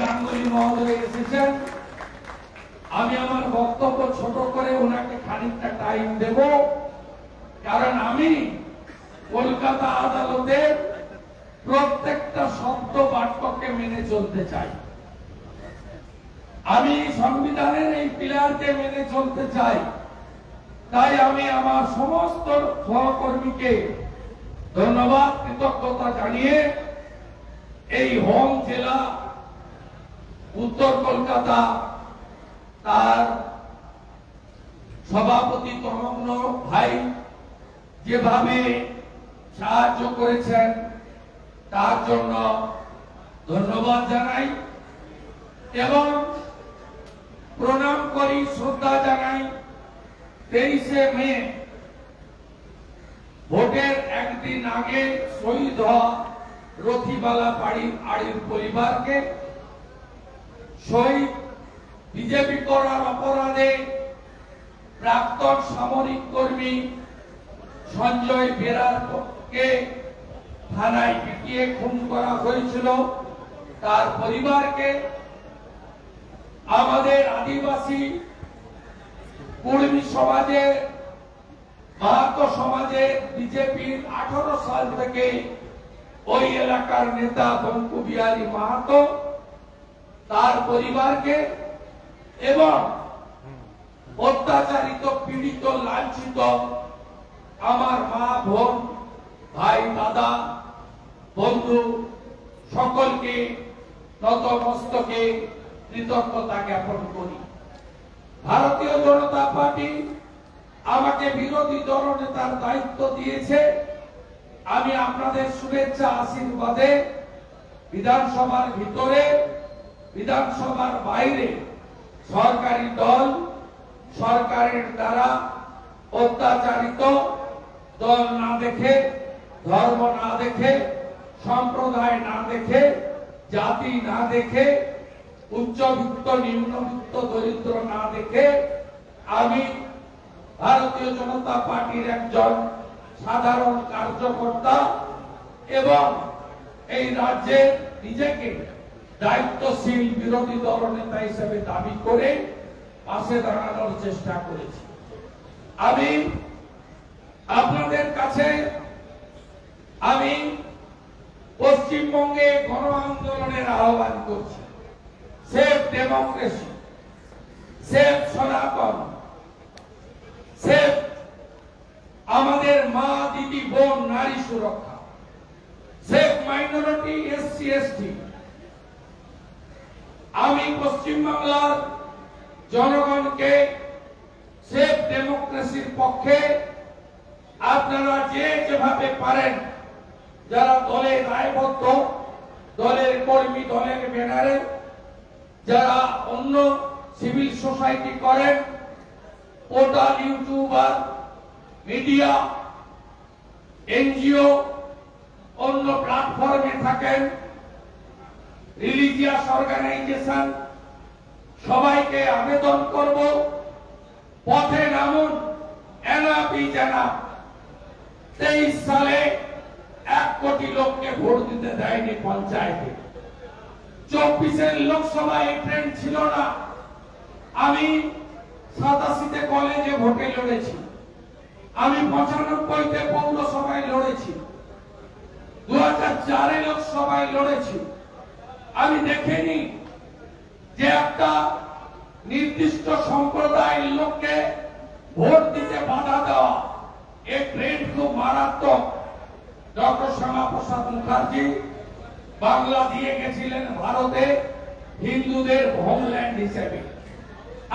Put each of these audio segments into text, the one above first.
গাঙ্গুলি মহোদয় এসেছেন। আমি আমার বক্তব্য ছোট করে ওনাকে খানিকটা টাইম দেব, কারণ আমি কলকাতা আদালতের প্রত্যেকটা শব্দ বাক্যকে মেনে চলতে চাই। আমি সংবিধানের এই পিলারকে মেনে চলতে চাই। তাই আমি আমার সমস্ত সহকর্মীকে ধন্যবাদ কৃতজ্ঞতা জানিয়ে এই হোম জেলা উত্তর কলকাতা তার সভাপতি তমগ্ন ভাই যেভাবে সাহায্য করেছেন তার জন্য ধন্যবাদ জানাই এবং প্রণাম করি, শ্রদ্ধা জানাই। 23শে মে ভোটের একদিন আগে শহীদ হওয়া রথিবালা আড়ির পরিবারকে, শহীদ বিজেপি করার অপরাধে প্রাক্তন সামরিক কর্মী সঞ্জয় বেরারকে থানায় পিটিয়ে খুন করা হয়েছিল তার পরিবারকে, আমাদের আদিবাসী কুর্মী সমাজে মাহাতো সমাজে বিজেপির 18 সাল থেকে ওই এলাকার নেতা বঙ্কু বিহারী মাহাতো তার পরিবারকে এবং অত্যাচারিত পীড়িত লাঞ্ছিত আমার মা বোন ভাই দাদা বন্ধু সকলকে নতমস্তকে কৃতজ্ঞতা জ্ঞাপন করি। ভারতীয় জনতা পার্টি আমাকে বিরোধী দলনেতার দায়িত্ব দিয়েছে। আমি আপনাদের শুভেচ্ছা আশীর্বাদে বিধানসভার ভিতরে বিধানসভার বাইরে সরকারি দল সরকারের দ্বারা অত্যাচারিত দল না দেখে, ধর্ম না দেখে, সম্প্রদায় না দেখে, জাতি না দেখে, উচ্চবিত্ত নিম্নবিত্ত দরিদ্র না দেখে আমি ভারতীয় জনতা পার্টির একজন সাধারণ কার্যকর্তা এবং এই রাজ্যে নিজেকে দায়িত্বশীল বিরোধী দলনেতা হিসেবে দাবি করে পাশে দাঁড়ানোর চেষ্টা করেছি। আমি আপনাদের কাছে আমি পশ্চিমবঙ্গে গণ আন্দোলনের আহ্বান করছি। সেফ ডেমোক্রেসি, সেফ সনাতন, সেফ আমাদের মা দিদি বোন নারী সুরক্ষা, সেফ মাইনরিটি এসসি এসটি। আমি পশ্চিমবাংলার জনগণকে সেফ ডেমোক্রেসির পক্ষে আপনারা যেভাবে পারেন, যারা দলে দায়বদ্ধ, দলের কর্মী, দলের ব্যানারে, যারা অন্য সিভিল সোসাইটি করেন, পোর্টাল, ইউটিউবার, মিডিয়া, এনজিও, অন্য প্ল্যাটফর্মে থাকেন, রিলিজিয়াস অর্গানাইজেশন, সবাইকে আবেদন করব পথে নামুন। এনআপি জানা 23 সালে 1 কোটি লোককে ভোট দিতে দেয়নি পঞ্চায়েতে। 24-এর লোকসভায় ট্রেন্ড ছিল না। আমি 87-তে কলেজে ভোটে লড়েছি, আমি 95-তে পৌরসভায় লড়েছি, 2004-এ লোকসভায় লড়েছি। আমি দেখিনি যে একটা নির্দিষ্ট সম্প্রদায়ের লোককে ভোট দিতে বাধা দেওয়া, এই ট্রেন্ড খুব মারাত্মক। ডক্টর শ্যামাপ্রসাদ মুখার্জি বাংলা দিয়ে গেছিলেন ভারতে হিন্দুদের হোমল্যান্ড হিসেবে,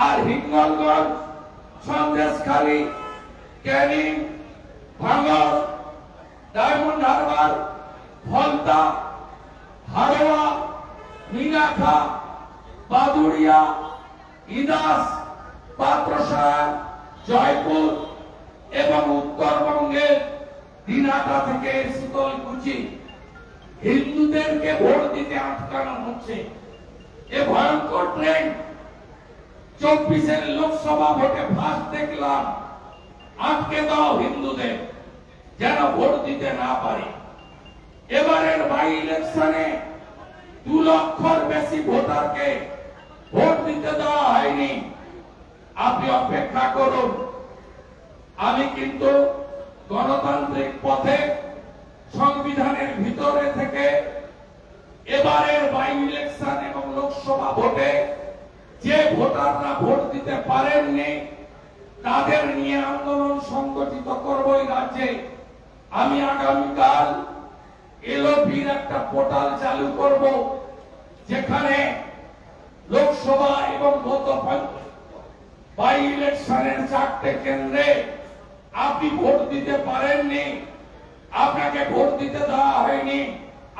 আর হিঙ্গলগঞ্জ, সন্দেশখালী, ক্যানিং, ভাঙড়, ডায়মন্ড হারবার, ফলতা, হারোয়া, মিনাখা, বাদুড়িয়া, ইদাস, পাত্রসায়র, জয়পুর এবং উত্তরবঙ্গের দিনাটা থেকে শীতলকুচি হিন্দুদেরকে ভোট দিতে আটকানো হচ্ছে। এ ভয়ঙ্কর ট্রেন্ড। 24-এর লোকসভা ভোটে ফার্স্ট দেখলাম আটকে দাও হিন্দুদের, যেন ভোট দিতে না পারে। এবারের বাই ইলেকশনে 2 লক্ষর বেশি ভোটারকে ভোট দিতে দেওয়া হয়নি। আপনি অপেক্ষা করুন। আমি কিন্তু গণতান্ত্রিক পথে সংবিধানের ভিতরে থেকে এবারের বাই ইলেকশন এবং লোকসভা ভোটে যে ভোটাররা ভোট দিতে পারেননি তাদের নিয়ে আন্দোলন সংগঠিত করব এই রাজ্যে। আমি আগামীকাল এলওপির একটা পোর্টাল চালু করব, যেখানে লোকসভা এবং গত বাই ইলেকশনের 4টে কেন্দ্রে আপনি ভোট দিতে পারেননি, আপনাকে ভোট দিতে দেওয়া হয়নি,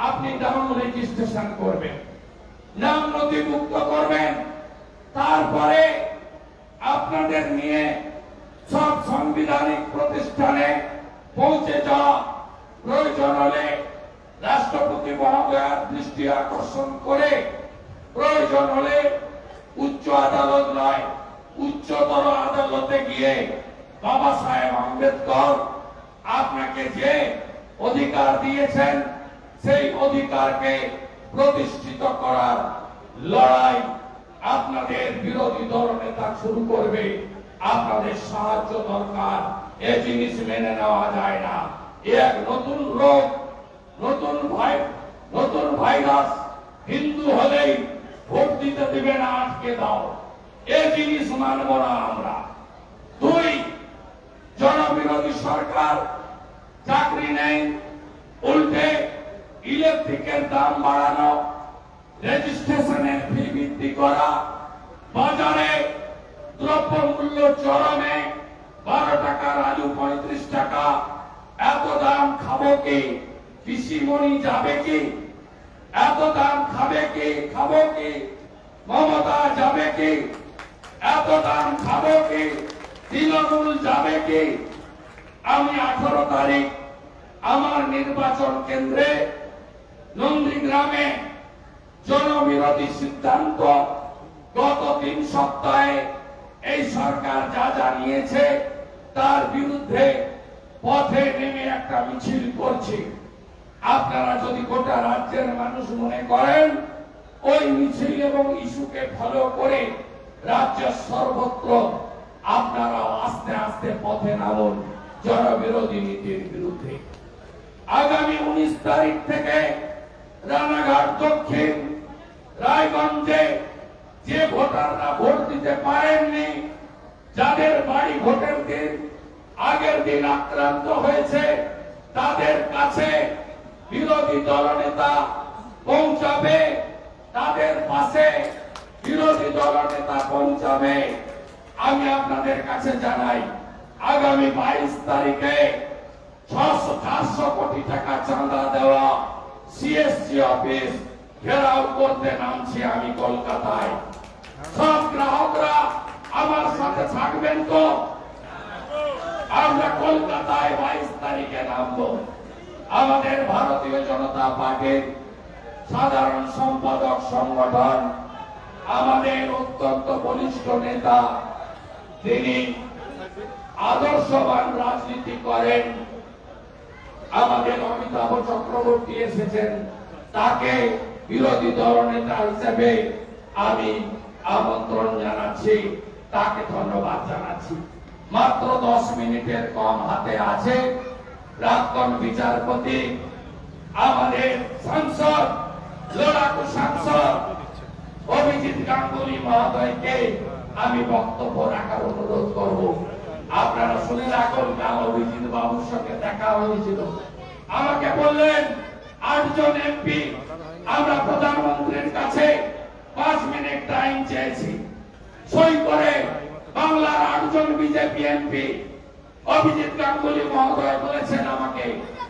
আপনি নাম রেজিস্ট্রেশন করবেন, নাম নথিভুক্ত করবেন। তারপরে আপনাদের নিয়ে সব সাংবিধানিক প্রতিষ্ঠানে পৌঁছে যাওয়া, প্রয়োজন হলে রাষ্ট্রপতি মহোদয়ের দৃষ্টি আকর্ষণ করে, প্রয়োজন হলে উচ্চ আদালত নয় উচ্চতর আদালতে গিয়ে বাবা সাহেব আম্বেদকর আপনাকে যে অধিকার দিয়েছেন সেই অধিকারকে প্রতিষ্ঠিত করার লড়াই আপনাদের বিরোধী দল নেতা শুরু করবে। আপনাদের সাহায্য দরকার। এই জিনিস মেনে নেওয়া যায় না। এক নতুন রোগ, নতুন ভাইরাস। হিন্দু হলেই ভোট দিতে দিবে না, আটকে দাও, এই জিনিস মানব না আমরা। 2, জনবিরোধী সরকার, চাকরি নেই, উল্টে ইলেকট্রিকের দাম বাড়ানো, রেজিস্ট্রেশনের ফি বৃদ্ধি করা, বাজারে দ্রব্যমূল্য চরমে, 12 টাকার আলু 35 টাকা। এত দাম খাবো কি? পিসিমণি যাবে কি? এত দাম খাবে কি? খাবো কি? মমতা যাবে কি? এত দাম খাবো কি? তৃণমূল যাবে কি? আমি 18 তারিখ আমার নির্বাচন কেন্দ্রে নন্দীগ্রামে জনবিরোধী সিদ্ধান্ত গত 3 সপ্তাহে এই সরকার যা জানিয়েছে তার বিরুদ্ধে পথে নেমে একটা মিছিল করছি। আপনারা যদি গোটা রাজ্যের মানুষ মনে করেন ওই মিছিল এবং ইস্যুকে ফলো করে রাজ্যের সর্বত্র আপনারা আস্তে আস্তে পথে নামুন জনবিরোধী নীতির বিরুদ্ধে। আগামী 19 তারিখ থেকে রানাঘাট দক্ষিণ, রায়গঞ্জে যে ভোটাররা ভোট দিতে পারেননি, যাদের বাড়ি ভোটের দিন আগের দিন আক্রান্ত হয়েছে, তাদের কাছে বিরোধী দলনেতা পৌঁছাবে, তাদের পাশে বিরোধী দলনেতা পৌঁছাবে। আমি আপনাদের কাছে জানাই, আগামী 22 তারিখে 600-400 কোটি টাকা চাঁদা দেওয়া সিএসসি অফিস ঘেরাও করতে নামছি আমি কলকাতায়। সব গ্রাহকরা আমার সাথে থাকবেন তো? আমরা কলকাতায় 22 তারিখে নামবো। আমাদের ভারতীয় জনতা পার্টির সাধারণ সম্পাদক সংগঠন, আমাদের অত্যন্ত বলিষ্ঠ নেতা, তিনি আদর্শবান রাজনীতি করেন, আমাদের অমিতাভ চক্রবর্তী এসেছেন, তাকে বিরোধী দলনেতা হিসেবে আমি আমন্ত্রণ জানাচ্ছি, তাকে ধন্যবাদ জানাচ্ছি। মাত্র 10 মিনিটের কম হাতে আছে। প্রাক্তন বিচারপতি, আমাদের সাংসদ, লড়াকু সাংসদ অভিজিৎ গাঙ্গুলি মহোদয়কে আমি বক্তব্য রাখার অনুরোধ করব। আপনারা শুনে রাখুন, কাল অভিজিৎ বাবুর সঙ্গে দেখা হয়েছিল। আমাকে বললেন 8 জন এমপি আমরা প্রধানমন্ত্রীর কাছে 5 মিনিট টাইম চেয়েছি। সই করে বাংলার 8 জন বিজেপি এমপি, অভিজিৎ গাঙ্গুলি মহোদয় বলেছেন আমাকে,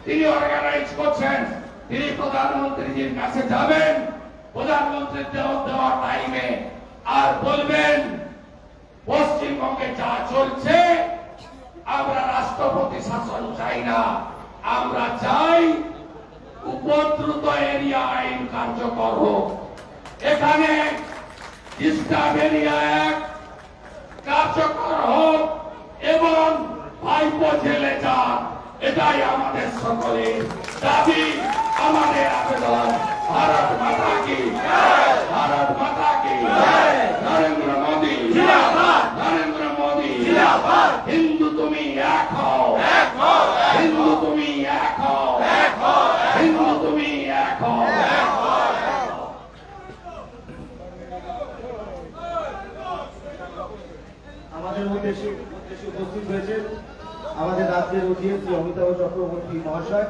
তিনি অর্গানাইজ করছেন, তিনি প্রধানমন্ত্রীজির কাছে যাবেন, প্রধানমন্ত্রীর দেওয়া টাইমে আর বলবেন পশ্চিমবঙ্গে যা চলছে আমরা রাষ্ট্রপতি শাসন চাই না, আমরা চাই উপদ্রুত এরিয়া আইন কার্যকর হোক। এখানে ডিস্টার্ব এরিয়া অ্যাক্ট কার্যকর হোক এবং ভাইপো জেলে যান, এটাই আমাদের সকলের দাবি, আমাদের আবেদন। भारत माता की भारत माता की नरेंद्र मोदी नरेंद्र मोदी हिंदू तुम्हें एक हो हिंदू तुम्हें एक हो हिंदू तुम्हें एक हो। আমাদের মধ্যে উপস্থিত হয়েছে আমাদের রাজ্যের অধিপতি অমিতাভ চক্রবর্তী মহাশয়।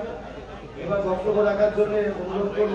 এবার বক্তব্য রাখার জন্য অনুরোধ করব।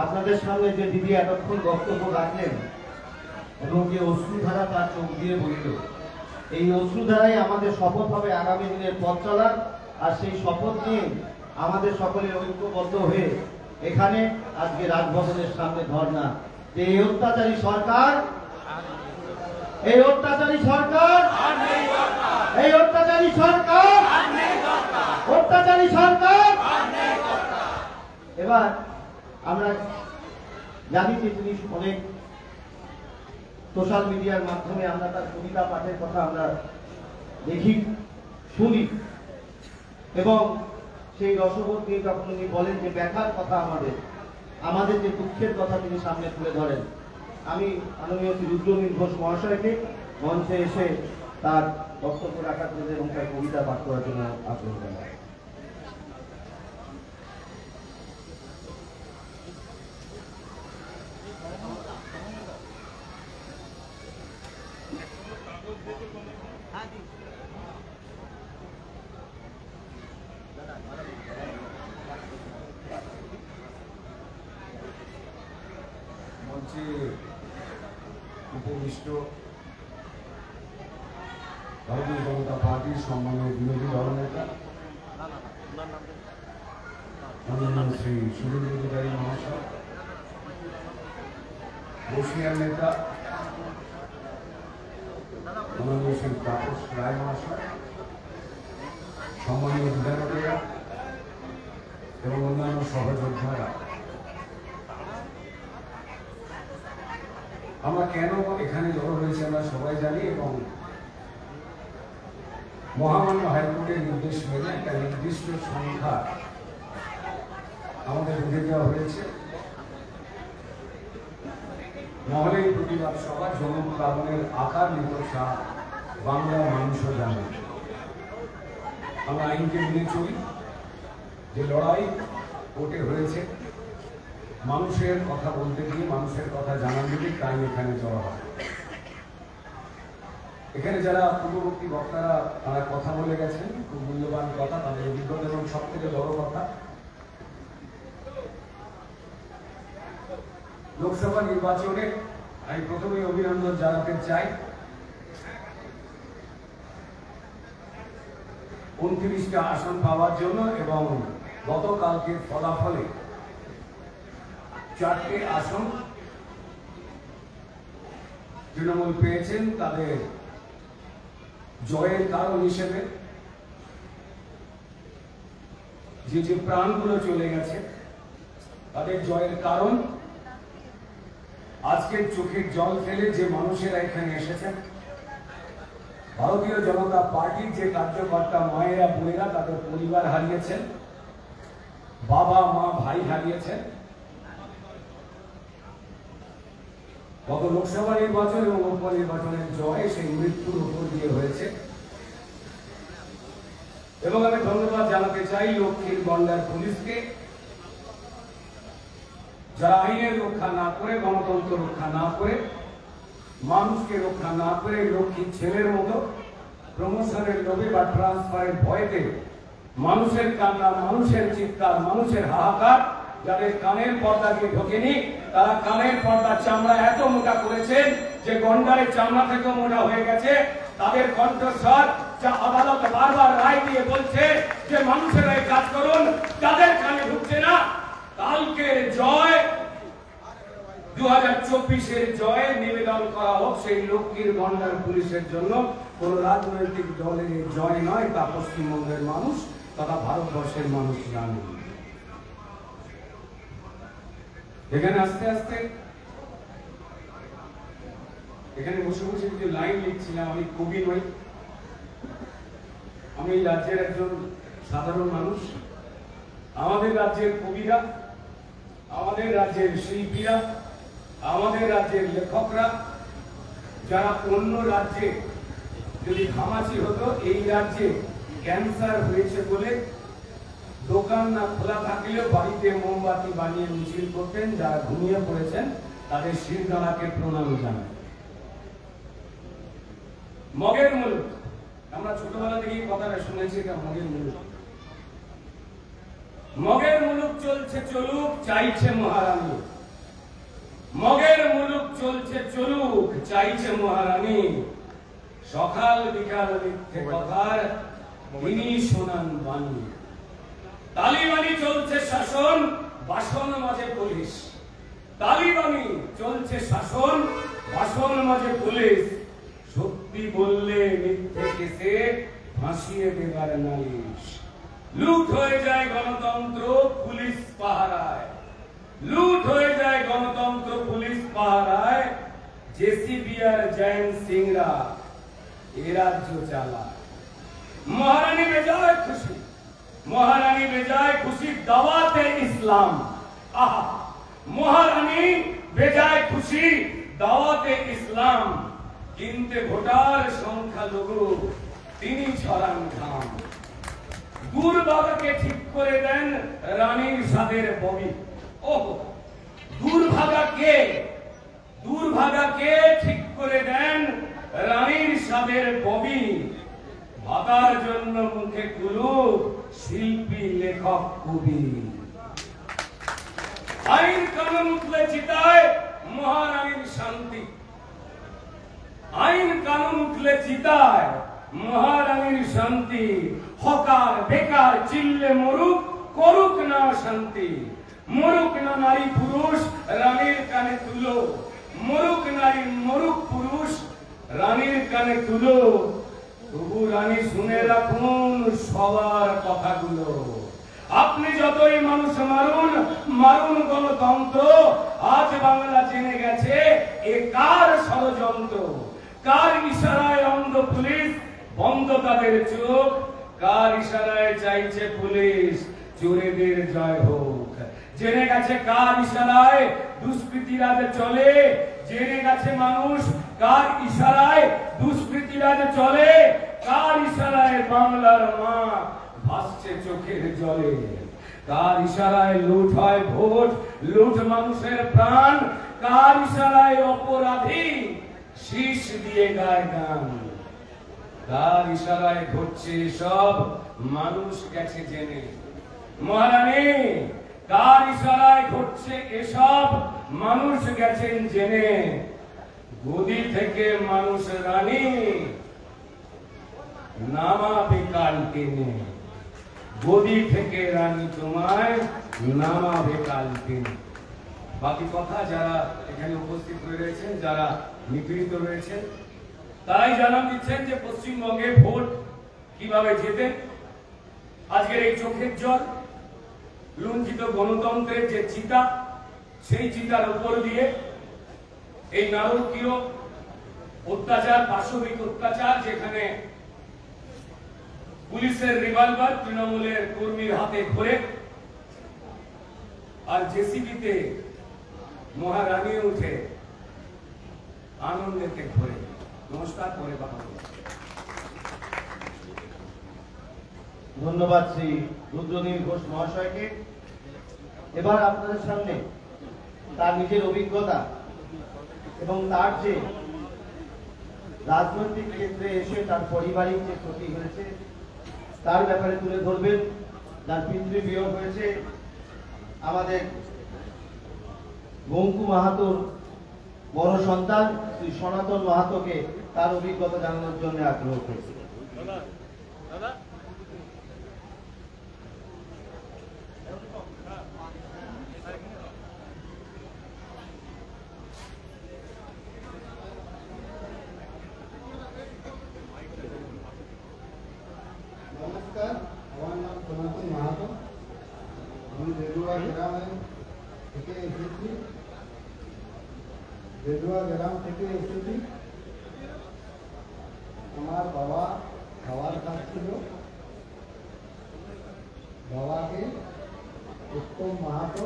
আপনাদের সামনে যে দিদি এতক্ষণ বক্তব্য রাখলেন এবং যে অশ্রুধারা তার চোখ দিয়ে বলল, এই অশ্রুধারাই আমাদের শপথ হবে আগামী দিনের পথ চলার। আর সেই শপথ নিয়ে আমাদের সকলের ঐক্যবদ্ধ হয়ে এখানে আজকে রাজভবনের সামনে ধর্ণা। এই অত্যাচারী সরকার এই অত্যাচারী সরকার, অত্যাচারী সরকার। এবার আমরা জানি যে তিনি অনেক সোশ্যাল মিডিয়ার মাধ্যমে আমরা তার কবিতা পাঠের কথা আমরা দেখি, শুনি, এবং সেই রসবোধ নিয়ে যখন উনি বলেন যে ব্যথার কথা আমাদের যে দুঃখের কথা তিনি সামনে তুলে ধরেন, আমি মাননীয় শ্রী রুদ্রনীল ঘোষ মহাশয়কে মঞ্চে এসে তার বক্তব্য রাখার জন্য এবং তার কবিতা পাঠ করার জন্য আগ্রহ জানাই। মঞ্চে উপবিষ্ট ভারতীয় জনতা পার্টির সম্মানীয় বিরোধী দলনেতা মাননীয় শ্রী শুভেন্দু অধিকারী মহাশয়, বসিয়ার নেতা মাননীয় শ্রী তাপস রায় মহাশয়, সম্মানীয় বিধায়কেরা এবং অন্যান্য সহযোদ্ধারা, আমরা কেন এখানে জড়ো হয়েছে আমরা সবাই জানি এবং মহামান্য হাইকোর্টের নির্দেশ মেনে একটা নির্দিষ্ট সংখ্যা আমাদের বেঁধে দেওয়া হয়েছে, নাহলে এই প্রতিবাদ সভা জনপ্লাবনের আকার নিরসা বাংলার মানুষও জানে। আমরা আইনকে মেনে চলি, যে লড়াই কোর্টে হয়েছে মানুষের কথা বলতে গিয়ে, মানুষের কথা জানান দিতে, তাই এখানে জড়ো হয়। এখানে যারা পূর্ববর্তী বক্তারা তারা কথা বলে গেছেন, খুব মূল্যবান কথা, তাদের অভিজ্ঞতা এবং সব থেকে বড় কথা, লোকসভা নির্বাচনে আমি প্রথমেই অভিনন্দন জানাতে চাই 29টা আসন পাওয়ার জন্য এবং গতকালকের ফলাফলে 4টে আসন তৃণমূল পেয়েছেন। তাদের জয়ের কারণ হিসেবে যে প্রাণগুলো চলে গেছে তাদের জয়ের কারণ আজকের চোখের জল ফেলে যে মানুষেরা এখানে এসেছেন, ভারতীয় জনতা পার্টির যে কার্যকর্তা মায়েরা বোনেরা তাদের পরিবার হারিয়েছেন, বাবা মা ভাই হারিয়েছেন। গত লোকসভা নির্বাচন এবং উপনির্বাচনের জয় সেই মৃত্যুর উপর দিয়ে হয়েছে এবং আমি ধন্যবাদ জানাতে চাই লক্ষ্মীর গন্ডার পুলিশকে, যারা আইনের রক্ষা না করে, গণতন্ত্র রক্ষা না করে, মানুষকে রক্ষা না করে লক্ষ্মীর ছেলের মতো প্রমোশনের লোভে বা ট্রান্সফারের ভয়তে মানুষের কান্না, মানুষের চিৎকার, মানুষের হাহাকার, যাদের কানের পর্দা দিয়ে ঢোকেনি তারা কানের পর্দার চামড়া এত মোটা করেছেন যে গন্ডারের চামড়া থেকে মোটা হয়ে গেছে। তাদের কণ্ঠস্বর যা আদালত বারবার রায় দিয়ে বলছে যে মানুষেরা এই কাজ করুন, যাদের কানে ঢুকছে না। কালকের জয় 2024-এর জয় নিবেদন করা হোক সেই লক্ষ্মীর গন্ডার পুলিশের জন্য, কোন রাজনৈতিক দলের জয় নয়, তা পশ্চিমবঙ্গের মানুষ তথা ভারতবর্ষের মানুষ জানে। এখানে আস্তে আস্তে এখানে বসে বসে কিছু লাইন লিখছিলাম। আমি কবি নই, আমি এই রাজ্যের একজন সাধারণ মানুষ। আমাদের রাজ্যের কবিরা, আমাদের রাজ্যের শিল্পীরা, আমাদের রাজ্যের লেখকরা, যারা অন্য রাজ্যে যদি ঘামাচি হতো, এই রাজ্যে ক্যান্সার হয়েছে বলে দোকান না খোলা থাকলেও বাড়িতে মোমবাতি বানিয়ে মিছিল করতেন। যারা ঘুমিয়ে পড়েছেন তাদের শিরদাঁড়াকে প্রণাম জানায়। মগের মুলুক, আমরা ছোটবেলা থেকেই কথাটা শুনেছি, এটা মগের মুলুক। মগের মুলুক চলছে চলুক, চাইছে মহারানী। মগের মুলুক চলছে চলুক, চাইছে মহারানী। সকাল বিকাল মিথ্যে কথার তিনি শোনান বাণী। তালিবানি চলছে শাসন, বাসন মাঝে পুলিশ। তালিবানি চলছে শাসন, বাসন মাঝে পুলিশ। সত্য সত্যি বললে মিথ্যে কেসে ফাঁসিয়ে দেবার নালিশ। লুট হয়ে যায় গণতন্ত্র পুলিশ পাহারায়, লুট হয়ে যায় গণতন্ত্র পুলিশ পাহারায়, জেসিবি আর জয়ন্ত সিংরা এ রাজ্য চালায়। মহারানী বেজায় খুশি, মহারানী বেজায় খুশি দাওয়াতে ইসলাম। আহা, মহারানী বেজায় খুশি দাওয়াতে ইসলাম, কিন্তু ভোটার সংখ্যালঘু তিনি ছড়ান ঘাম। দুর্ভাগাকে ঠিক করে দেন রানীর সাদের ববি। ওহ, দুর্ভাগাকে ঠিক করে দেন রানীর সাদের ববি। ভাতার জন্য মুখে কুলুপ শিল্পী লেখক কবি। আইন কানুন উঠলে চিতায় মহারানীর শান্তি, আইন কানুন উঠলে চিতায় মহারানীর শান্তি। হকার বেকার চিল্লে মরুক, করুক না শান্তি। মরুক না নারী পুরুষ রানীর কানে তুলো, মরুক নারী মরুক পুরুষ রানীর কানে তুলো। তবু রানী শুনে রাখুন সবার কথাগুলো। আপনি যতই মানুষ মারুন, মারুন গণতন্ত্র। আজ বাংলা জেনে গেছে এ কার ষড়যন্ত্র। কার ইশারায় অন্ধ পুলিশ বন্ধ তাদের চোখ, কার ইশারায় চাইছে পুলিশ চোরেদের জয় হোক। জেনে গেছে কার ইশারায় দুষ্কৃতিরাজ চলে, জেনে গেছে মানুষ কার ইশারায় দুষ্কৃতিরাজ চলে। কার ইশারায় বাংলার মা ভাসছে চোখের জলে। কার ইশারায় লুট হয় ভোট, লুট মানুষের প্রাণ। কার ইশারায় অপরাধী শীষ দিয়ে গায় গান। কার ইশারায় ঘটছে সব মানুষ গেছে জেনে। মহারানী, কার ইশারায় ঘটছে এসব মানুষ গেছেন জেনে। গদি থেকে মানুষ রানী নামাবে কাল টেনে। গদি থেকে রানী তোমায় নামাবে কাল টেনে। বাকি কথা যারা এখানে উপস্থিত রয়েছেন, যারা নিপীড়িত রয়েছেন, তারাই জানান দিচ্ছেন যে পশ্চিমবঙ্গে ভোট কিভাবে জেতে। আজকের এই চোখের জল, লুণ্ঠিত গণতন্ত্রের যে চিতা, সেই চিতার উপর দিয়ে এই নারকীয় অত্যাচার, পাশবিক অত্যাচার, যেখানে পুলিশের রিভলভার তৃণমূলের কর্মীর হাতে ঘোরে আর জেসিবিতে মহারানী উঠে আনন্দেতে ঘোরে। নমস্কার, পরে কথা বলবো। ধন্যবাদ শ্রী রুদ্রনীল ঘোষ মহাশয়কে। এবার আপনাদের সামনে তার নিজের অভিজ্ঞতা এবং তার যে রাজনৈতিক ক্ষেত্রে এসে তার পারিবারিক যে ক্ষতি হয়েছে তার ব্যাপারে তুলে ধরবেন। তার পিতৃবিয়োগ হয়েছে আমাদের বঙ্কু মাহাতোর বড় সন্তান শ্রী সনাতন মাহাতোকে তার অভিজ্ঞতা জানানোর জন্য আগ্রহ করেছে। नमस्कार, আমার নাম সনাতন মাহাতো। আমি বেদুয়া গ্রামে থেকে এসেছি। বেদুয়া গ্রাম থেকে এসেছি। আমার বাবা খাওয়ার কাজ ছিল। বাবাকে উত্তম মাহাতো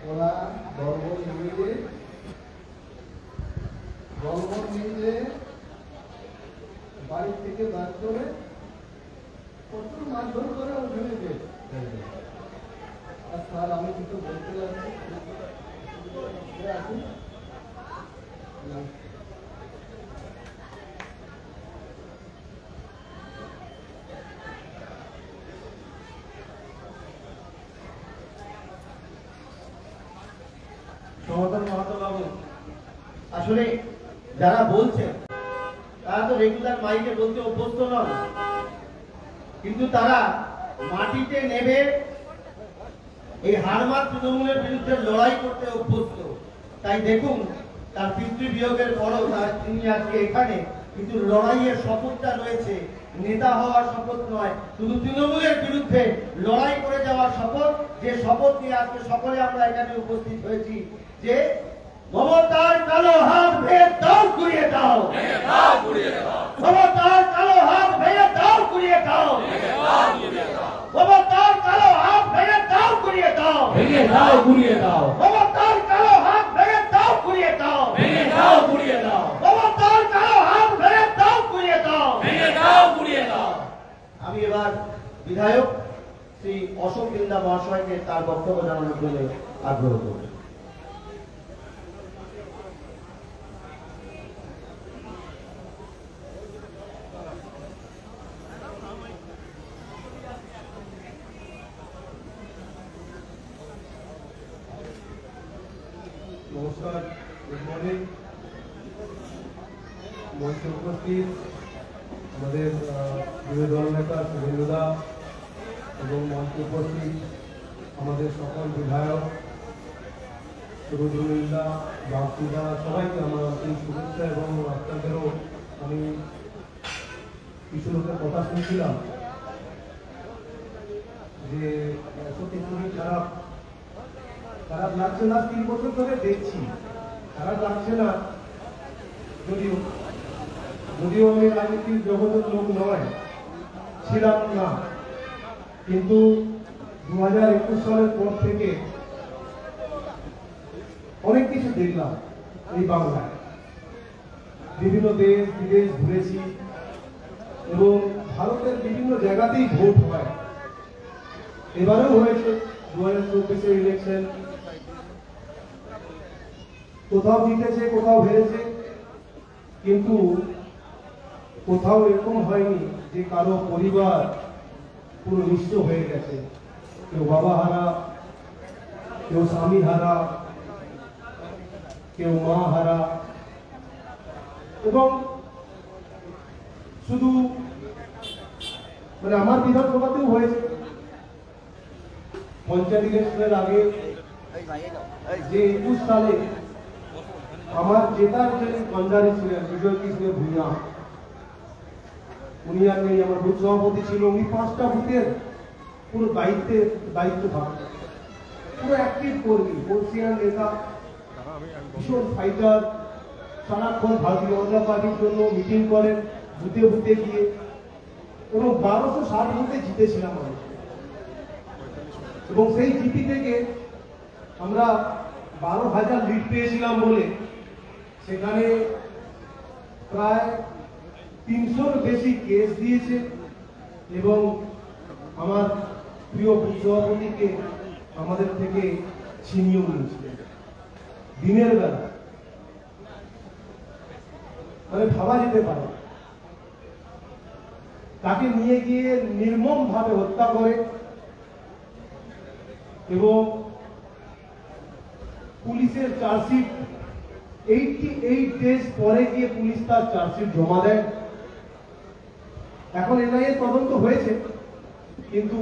ওরা বর্বর মিলে বাড়ি থেকে বার করে প্রচুর মারধর করে ওখানে যেত। আর স্যার, আমি কিছু বলতে যাচ্ছি। সনাতন মাহাতো বাবু, আসলে যারা বলছেন তারা তো রেগুলার মাইকে বলতে অভ্যস্ত নন, কিন্তু তারা মাটিতে নেমে এই হারমাত তৃণমূলের বিরুদ্ধে লড়াই করতে অভ্যস্ত। তাই দেখুন তার পিতৃবিয়োগের পরও তিনি আজকে এখানে, কিন্তু লড়াইয়ের শপথটা রয়েছে, নেতা হওয়ার শপথ নয়, শুধু তৃণমূলের বিরুদ্ধে লড়াই করে যাওয়ার শপথ, যে শপথ নিয়ে আজকে সকলে আমরা এখানে উপস্থিত হয়েছি, যে মমতার কালো হাত ভেঙে দাও ঘুরিয়ে দাও, মমতার কালো হাত ভেঙে দাও ঘুরিয়ে দাও, মমতার কালো হাত ভেঙে দাও ঘুরিয়ে দাও, ভেঙে দাও ঘুরিয়ে দাও, মমতার কালো হাত ভেঙে দাও ঘুরিয়ে দাও, ভেঙে দাও ঘুরিয়ে দাও, মমতার কালো হাত ভেঙে দাও ঘুরিয়ে দাও, ভেঙে দাও ঘুরিয়ে দাও। আমি এবার বিধায়ক শ্রী অশোক দিন্দা মহাশয়কে তার বক্তব্য জানানোর জন্য আগ্রহ করব। নমস্কার, গুড মর্নিং। মঞ্চে উপস্থিত আমাদের বিরোধী দলনেতা শুভেন্দুদা এবং মঞ্চে উপস্থিত আমাদের সকল বিধায়ক সুরজুল্লা, বাপুদা, সবাইকে আমার এই শুভেচ্ছা এবং আপনাদেরও আমি কিছু লোকের কথা শুনছিলাম যে সত্যি খুবই খারাপ লাগছে না। 3 বছর ধরে দেখছি, খারাপ লাগছে না। যদিও আমি রাজনীতির জগতের লোক নয়, ছিলাম না, কিন্তু 2021 সালের পর থেকে অনেক কিছু দেখলাম এই বাংলায়। বিভিন্ন দেশ বিদেশ ঘুরেছি এবং ভারতের বিভিন্ন জায়গাতেই ভোট হয়। এবারেও হয়েছে 2024 ইলেকশন, কোথাও জিতেছে, কোথাও হেরেছে, কিন্তু কোথাও এরকম হয়নি যে কারো পরিবার পুরো নিঃস্ব হয়ে গেছে। কেউ বাবা হারা, কেউ স্বামী হারা, কেউ মা হারা, এবং শুধু মানে আমার বিধানসভাতেও হয়েছে। পঞ্চায়েত ইলেকশনের আগে যে 21 সালে আমার জেতার যে কান্ডারি ছিলেন বিজয় কৃষ্ণ ভূঁইয়া, উনি আর নেই, আমার বুথ সভাপতি ছিল। উনি 5টা বুথের পুরো দায়িত্ব থাকতেন, পুরো অ্যাক্টিভ কর্মী, বর্ষিয়ান নেতা, ভীষণ ফাইটার, সারাক্ষণ ভারতীয় জনতা পার্টির জন্য মিটিং করেন বুথে বুথে গিয়ে, এবং 1260 বুথে জিতেছিলাম আমি। এবং সেই জিপি থেকে আমরা 12,000 লিড পেয়েছিলাম বলে সেখানে প্রায় 300-র বেশি কেস দিয়েছে এবং আমার প্রিয় বুথ সভাপতিকে আমাদের থেকে ছিনিয়েও নিয়েছিলেন দিনের বেলা। মানে ভাবা যেতে পারে, তাকে নিয়ে গিয়ে নির্মম ভাবে হত্যা করে এবং পুলিশের চার্জশিট 88 ডেজ পরে গিয়ে পুলিশ তার চার্জশিট জমা দেয়। এখন এনআইএ তদন্ত হয়েছে, কিন্তু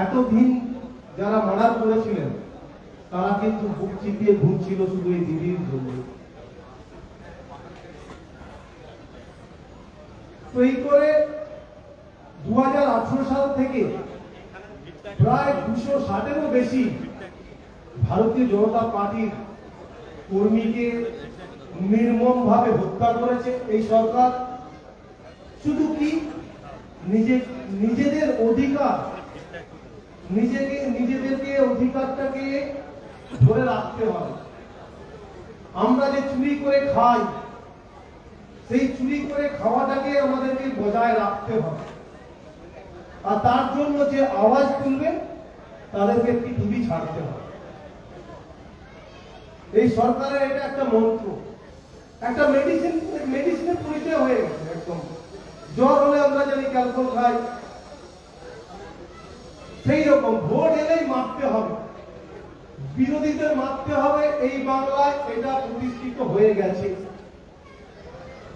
এতদিন যারা মার্ডার করেছিলেন তারা কিন্তু বুক চিপিয়ে ঘুরছিল শুধু এই দিদির জন্য। তো এই করে 2018 সাল থেকে প্রায় 260-এরও বেশি ভারতীয় জনতা পার্টির কর্মীকে নির্মম ভাবে হত্যা করেছে এই সরকার। শুধু কি নিজেদের অধিকার, নিজেদেরকে অধিকারটাকে ধরে রাখতে হবে। আমরা যে চুরি করে খাই, সেই চুরি করে খাওয়াটাকে আমাদেরকে বজায় রাখতে হবে। আর তার জন্য যে আওয়াজ তুলবে তাদেরকে পৃথিবী ছাড়তে হবে। এই সরকারের এটা একটা মন্ত্র, একটা মেডিসিনের পরিচয় হয়ে গেছে। একদম জ্বর হলে আমরা জানি ক্যালকুল খাই, সেই রকম ভোট এলেই মারতে হবে, বিরোধীদের মারতে হবে। এই বাংলায় এটা প্রতিষ্ঠিত হয়ে গেছে।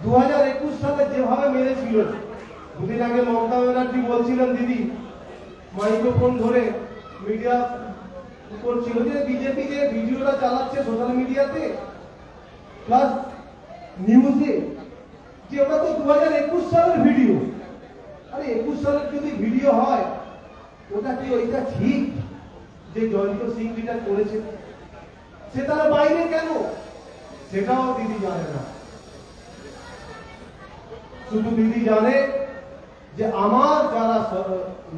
2021 সালে যেভাবে মেরেছিল, দুদিন আগে মমতা ব্যানার্জি বলছিলেন, দিদি মাইক্রোফোন ধরে মিডিয়া করছিল যে বিজেপি যে ভিডিওটা চালাচ্ছে সোশ্যাল মিডিয়াতে, প্লাস নিউজে যে ওটা তো 2021 সালের ভিডিও। আরে 21 সালের যদি ভিডিও হয় ওটা কি ওইটা ঠিক যে জয়ন্ত সিং যেটা করেছে সে তারা বাইরে কেন, সেটাও দিদি জানে না। শুধু দিদি জানে যে আমার যারা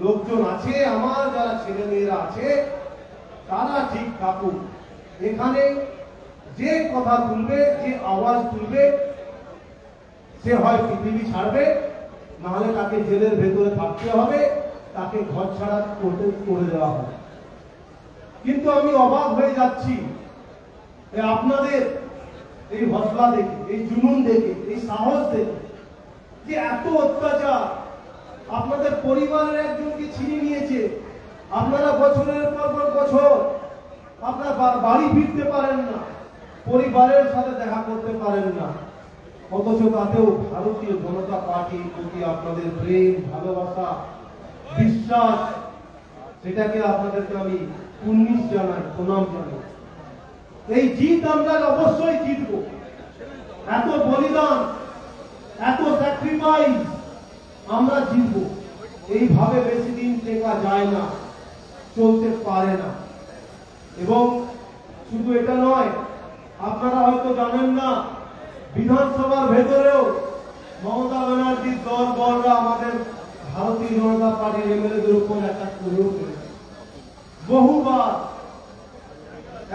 লোকজন আছে, আমার যারা ছেলে মেয়েরা আছে তারা ঠিক থাকুক। এখানে যে কথা তুলবে, যে আওয়াজ তুলবে, সে হয় পৃথিবী ছাড়বে, নাহলে তাকে জেলের ভেতরে থাকতে হবে, তাকে ঘর ছাড়া করে দেওয়া হবে। কিন্তু আমি অবাক হয়ে যাচ্ছি আপনাদের এই হসলা দেখে, এই জুনুন দেখে, এই সাহস দেখে, যে এত অত্যাচার আপনাদের পরিবারের একজনকে ছিনিয়ে নিয়েছে। আপনারা বছরের পর বছর আপনারা বাড়ি ফিরতে পারেন না, পরিবারের সাথে দেখা করতে পারেন না, অথচ তাতেও ভারতীয় জনতা পার্টির প্রতি আপনাদের প্রেম, ভালোবাসা, বিশ্বাস, সেটাকে আপনাদেরকে আমি কুর্নিশ জানাই, প্রণাম জানাই। এই জিত আমরা অবশ্যই জিতব। এত বলিদান, এত স্যাক্রিফাইস আমরা জিতব। এইভাবে বেশি দিন টেকা যায় না, চলতে পারে না। এবং শুধু এটা নয়, আপনারা হয়তো জানেন না, বিধানসভার ভেতরেও মমতা ব্যানার্জির দলবলরা আমাদের ভারতীয় জনতা পার্টির এমএলএদের উপর অ্যাটাক করেও করেছে বহুবার।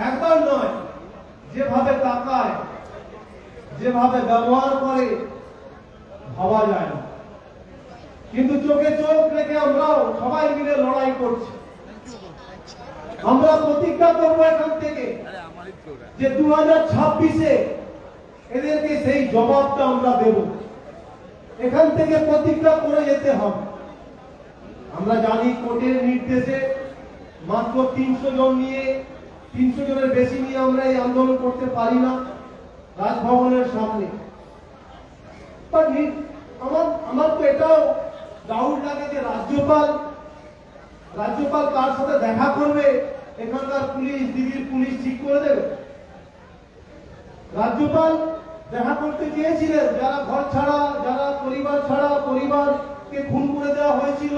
একবার নয়, যেভাবে তাকায়, যেভাবে ব্যবহার করে ভাবা যায় না। কিন্তু চোখে চোখ রেখে আমরাও সবাই মিলে লড়াই করছি। আমরা প্রতিজ্ঞা করবো এখান থেকে যে 2026-এ এদেরকে সেই জবাবটা আমরা দেব। এখান থেকে প্রতিজ্ঞা করে যেতে হবে। আমরা জানি কোর্টের নির্দেশে মাত্র 300 জন নিয়ে, 300 জনের বেশি নিয়ে আমরা এই আন্দোলন করতে পারি না রাজভবনের সামনে। আমার তো এটাও ডাউট লাগে যে রাজ্যপাল কার সাথে দেখা করবে, এখানকার পুলিশ, দিদির পুলিশ ঠিক করে দেবে? রাজ্যপাল দেখা করতে চেয়েছিলেন যারা ঘর ছাড়া, যারা পরিবার ছাড়া, পরিবারকে খুন করে দেওয়া হয়েছিল,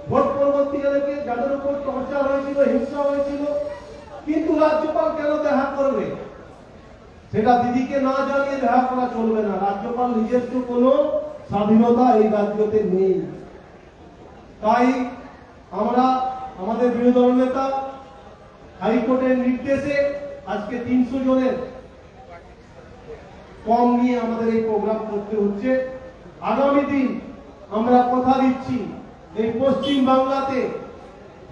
ভোট পরবর্তীকালে যাদের উপর টর্চার হয়েছিল, হিংসা হয়েছিল, কিন্তু রাজ্যপাল কেন দেখা করবে? সেটা দিদিকে না জানিয়ে দেখা করা চলবে না। রাজ্যপাল নিজস্ব কোনো স্বাধীনতা এই রাজ্যতে নেই। তাই আমরা আমাদের বিরোধী দল নেতা হাইকোর্টের নির্দেশে আজকে 300 জনের কম নিয়ে আমাদের এই প্রোগ্রাম করতে হচ্ছে। আগামী দিন আমরা কথা দিচ্ছি, এই পশ্চিম বাংলাতে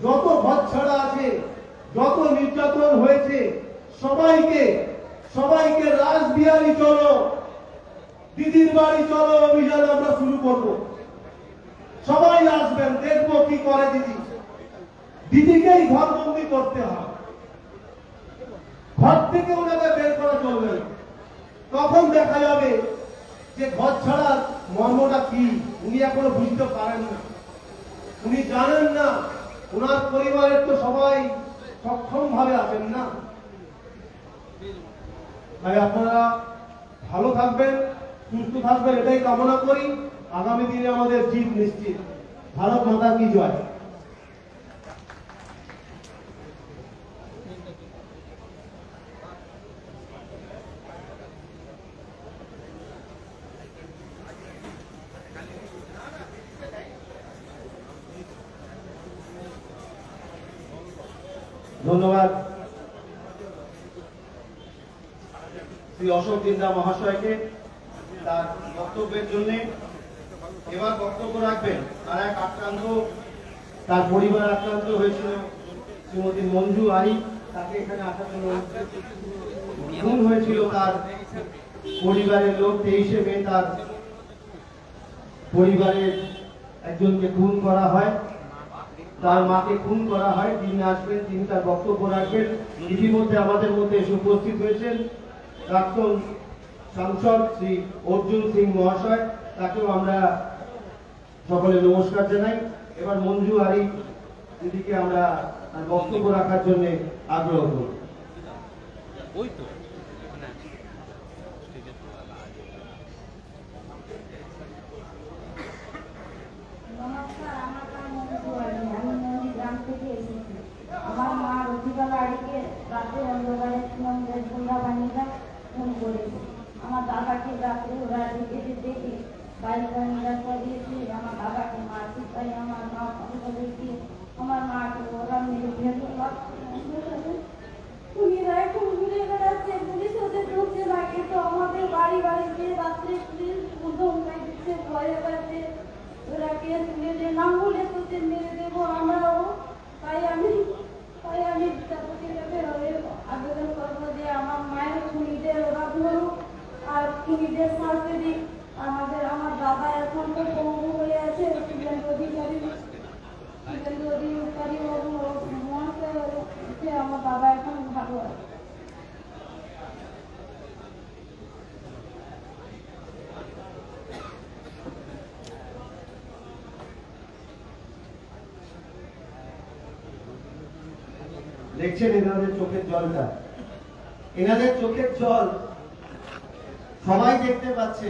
যত ঘর ছাড়া আছে, যত নির্যাতন হয়েছে, সবাইকে রাসবিহারী চলো, দিদির বাড়ি চলো অভিযান আমরা শুরু করব। সবাই আসবেন, দেখবো কি করে দিদি। দিদিকেই ঘরবন্দি করতে হবে, ঘর থেকে ওনাকে বের করা চলবে না। তখন দেখা যাবে যে ঘর ছাড়ার মর্মটা কি। উনি এখনো বুঝতে পারেন না, উনি জানেন না, ওনার পরিবারের তো সবাই সক্ষম ভাবে আছেন না। তাই আপনারা ভালো থাকবেন, সুস্থ থাকবেন, এটাই কামনা করি। আগামী দিনে আমাদের জিত নিশ্চিত। ভারত মাতা কি জয়। ধন্যবাদ শ্রী অশোক দিন্দা মহাশয়কে তার বক্তব্যের জন্য। এবার বক্তব্য রাখবেন আর এক আক্রান্ত, তার পরিবার আক্রান্ত হয়েছিল, শ্রীমতী মঞ্জু আরি। তাকে এখানে আসার জন্য খুন হয়েছিল তার পরিবারের লোক। 23শে মে তার পরিবারের একজনকে খুন করা হয়, তার মাকে খুন করা হয়। তিনি আসবেন, তিনি তার বক্তব্য রাখবেন। ইতিমধ্যে আমাদের মধ্যে এসে উপস্থিত হয়েছেন প্রাক্তন সাংসদ শ্রী অর্জুন সিং মহাশয়, তাকেও আমরা সকলে নমস্কার জানাই। এবার মঞ্জু আরি দিদিকে আমরা বক্তব্য রাখার জন্য আগ্রহ করি। রাত্রে ওরা দেখে বাড়ি করিয়েছে, আমার বাবাকে মারছি, তাই আমার মা করেছি, আমার মাকে ওরা মেরে খুনিরা এখন ঘুরে বেড়াচ্ছে, পুলিশ ওদের ঢুকছে না, কিন্তু আমাদের বাড়ি বাড়িতে রাত্রে পুলিশ ধমকাই দিচ্ছে, ভয়ে পাচ্ছে ওরা কেস মেরে নাঙ্গুলে তোদের মেরে দেবো আমরাও। তাই আমি বিচারপতির কাছে আবেদন করবো যে আমার মায়ের খুনিদের ওরা ধরুক আর খুনিদের শাস্তি দিক। আমার বাবা এখন তো পঙ্গু হয়ে আছে, শুভেন্দু অধিকারী মহাশয়, আমার বাবা এখন ভালো আছে। দেখছেন এনাদের চোখের জলটা, এনাদের চোখের জল সবাই দেখতে পাচ্ছে,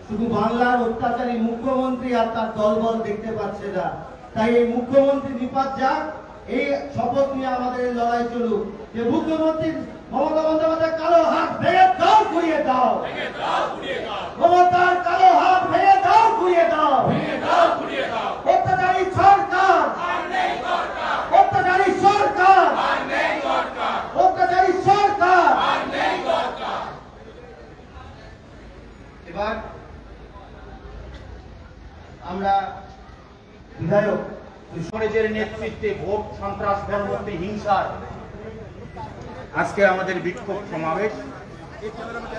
শুধু বাংলার অত্যাচারী মুখ্যমন্ত্রী আর তার দলবল দেখতে পাচ্ছে না। তাই এই মুখ্যমন্ত্রী নিপাত যাক, এই শপথ নিয়ে আমাদের লড়াই চলুক যে মুখ্যমন্ত্রী মমতা বন্দ্যোপাধ্যায় কালো হাত ভেঙে দাও, ঘুরিয়ে দাও, মমতার কালো হাত ভেঙে দাও, ঘুরিয়ে দাও। অত্যাচারী সরকার, অত্যাচারী সরকার, অত্যাচারী সরকার। এবার আমরা বিধায়ক কৃষ্ণের নেতৃত্বে ভোট সন্ত্রাস পরবর্তী হিংসার আজকে আমাদের বিক্ষোভ সমাবেশ।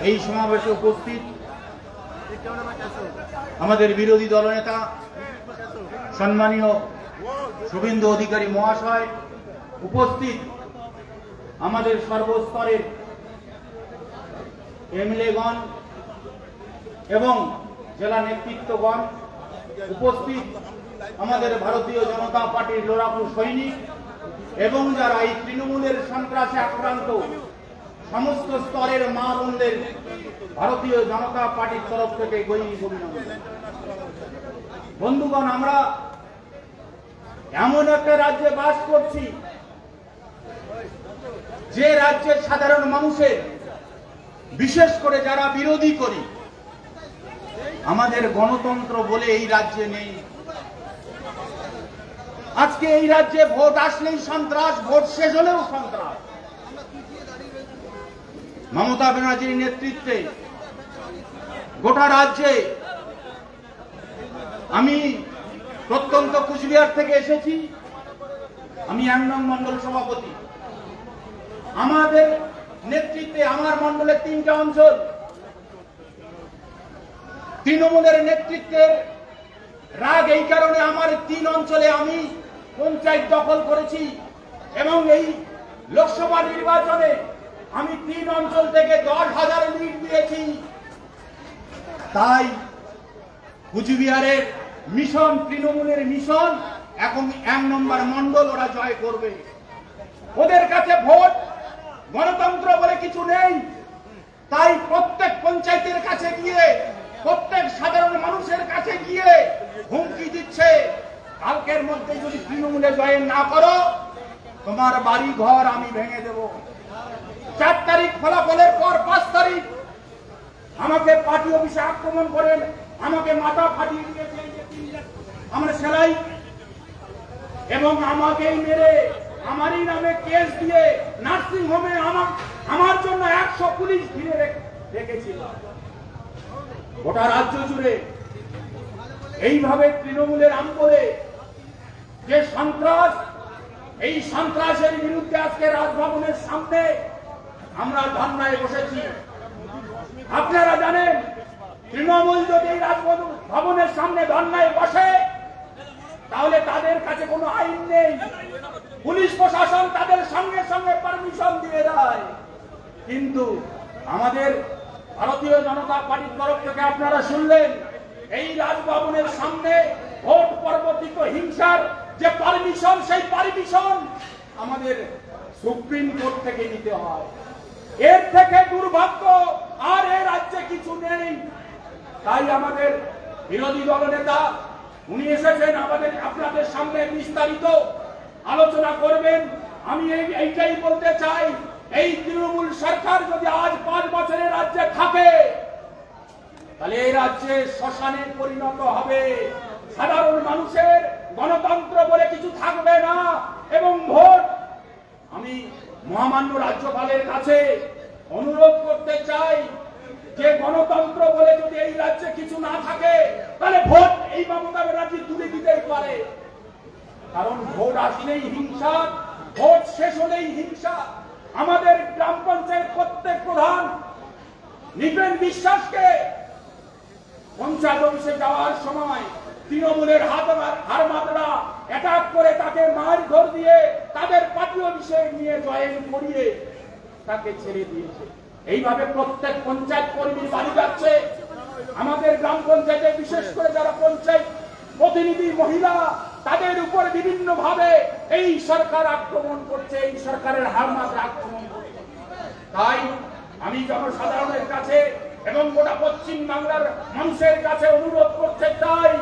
এই সমাবেশে উপস্থিত আমাদের বিরোধী দলনেতা সম্মানীয় শুভেন্দু অধিকারী মহাশয়, উপস্থিত আমাদের সর্বস্তরের এমএলএগণ এবং জেলা নেতৃত্বগণ, উপস্থিত আমাদের ভারতীয় জনতা পার্টির লোরাপু সৈনিক এবং যারা এই তৃণমূলের সন্ত্রাসে আক্রান্ত সমস্ত স্তরের মা বোনদের ভারতীয় জনতা পার্টির তরফ থেকে গৈরিক অভিনন্দন। বন্ধুগণ, আমরা এমন একটা রাজ্যে বাস করছি যে রাজ্যের সাধারণ মানুষের, বিশেষ করে যারা বিরোধী করি, আমাদের গণতন্ত্র বলে এই রাজ্যে নেই। আজকে এই রাজ্যে ভোট আসলেই সন্ত্রাস, ভোট শেষ হলেও সন্ত্রাস। মমতা ব্যানার্জির নেতৃত্বে গোটা রাজ্যে, আমি প্রত্যন্ত কুচবিহার থেকে এসেছি, আমি 1 নং মন্ডল সভাপতি। আমাদের নেতৃত্বে আমার মন্ডলের 3টা অঞ্চল, তৃণমূলের নেতৃত্বের রাগ এই কারণে আমার 3 অঞ্চলে আমি পঞ্চায়েত দখল করেছি এবং এই লোকসভা নির্বাচনে আমি 3 অঞ্চল থেকে 10,000 লিড দিয়েছি। তাই কুচবিহারের মিশন, তৃণমূলের মিশন, এখন 1 নম্বর মন্ডল ওরা জয় করবে। ওদের কাছে ভোট গণতন্ত্র বলে কিছু নেই। তাই প্রত্যেক পঞ্চায়েতের কাছে গিয়ে, প্রত্যেক সাধারণ মানুষের কাছে গিয়ে হুমকি দিচ্ছে, কালকের মধ্যে যদি তৃণমূলে জয়েন না করো, তোমার বাড়ি ঘর আমি ভেঙে দেব। 4 তারিখ ফলাফলের পর 5 তারিখ আমাকে পার্টি অফিসে আক্রমণ করেন, আমাকে মাথা ফাটিয়ে দিয়েছে আমার সেলাই, এবং আমাকেই মেরে আমারই নামে কেস দিয়ে নার্সিং হোমে আমার জন্য 100 পুলিশ ঘিরে রেখেছিল। গোটা রাজ্য জুড়ে এইভাবে তৃণমূলের আমলে যে সন্ত্রাস, এই সন্ত্রাসের বিরুদ্ধে আজকে রাজভবনের সামনে আমরা ধর্নায় বসেছি। আপনারা জানেন, তৃণমূল যদি এই রাজভবনের সামনে ধর্নায় বসে, তাহলে তাদের কাছে কোনো আইন নেই, পুলিশ প্রশাসন তাদের সঙ্গে সঙ্গে পারমিশন দিয়ে দেয়। কিন্তু আমাদের ভারতীয় জনতা পার্টির তরফ থেকে আপনারা শুনলেন, এই রাজভবনের সামনে ভোট পরবর্তীত হিংসার যে পারমিশন, সেই পারমিশন আমাদের সুপ্রিম কোর্ট থেকে নিতে হয়। এর থেকে দুর্ভাগ্য আর এই রাজ্যে কিছু নেই। তাই আমাদের বিরোধী দলনেতা উনি এসেছেন আপনাদের সামনে বিস্তারিত আলোচনা করবেন। আমি এইটাই বলতে চাই, এই তৃণমূল সরকার যদি আজ 5 বছরের রাজ্যে থাকে, তাহলে এই রাজ্যে শ্মশানে পরিণত হবে। সাধারণ মানুষের গণতন্ত্র বলে কিছু থাকবে না। এবং ভোট, আমি মহামান্য রাজ্যপালের কাছে অনুরোধ করতে চাই যে গণতন্ত্র বলে যদি এই রাজ্যে কিছু না থাকে তাহলে ভোট এই মমতা ব্যানার্জি তুলে দিতেই পারে। কারণ ভোট আসলেই হিংসা, ভোট শেষ হলেই হিংসা। আমাদের গ্রাম পঞ্চায়েত প্রত্যেক প্রধান নৃপেন বিশ্বাসকে পঞ্চায়েত অফিসে যাওয়ার সময় তৃণমূলের হারমাতরা অ্যাটাক করে তাকে মারধর দিয়ে তাদের পার্টি অফিসে নিয়ে জয়েন করিয়ে তাকে ছেড়ে দিয়েছে। এইভাবে প্রত্যেক পঞ্চায়েত কর্মীর বাড়ি যাচ্ছে। আমাদের গ্রাম পঞ্চায়েতে বিশেষ করে যারা পঞ্চায়েত প্রতিনিধি মহিলা, তাদের উপর বিভিন্ন ভাবে এই সরকার আক্রমণ করছে, এই সরকারের হারমাতরা আক্রমণ করছে। তাই আমি জনসাধারণের কাছে এবং গোটা পশ্চিম বাংলার মানুষের কাছে অনুরোধ করতে চাই,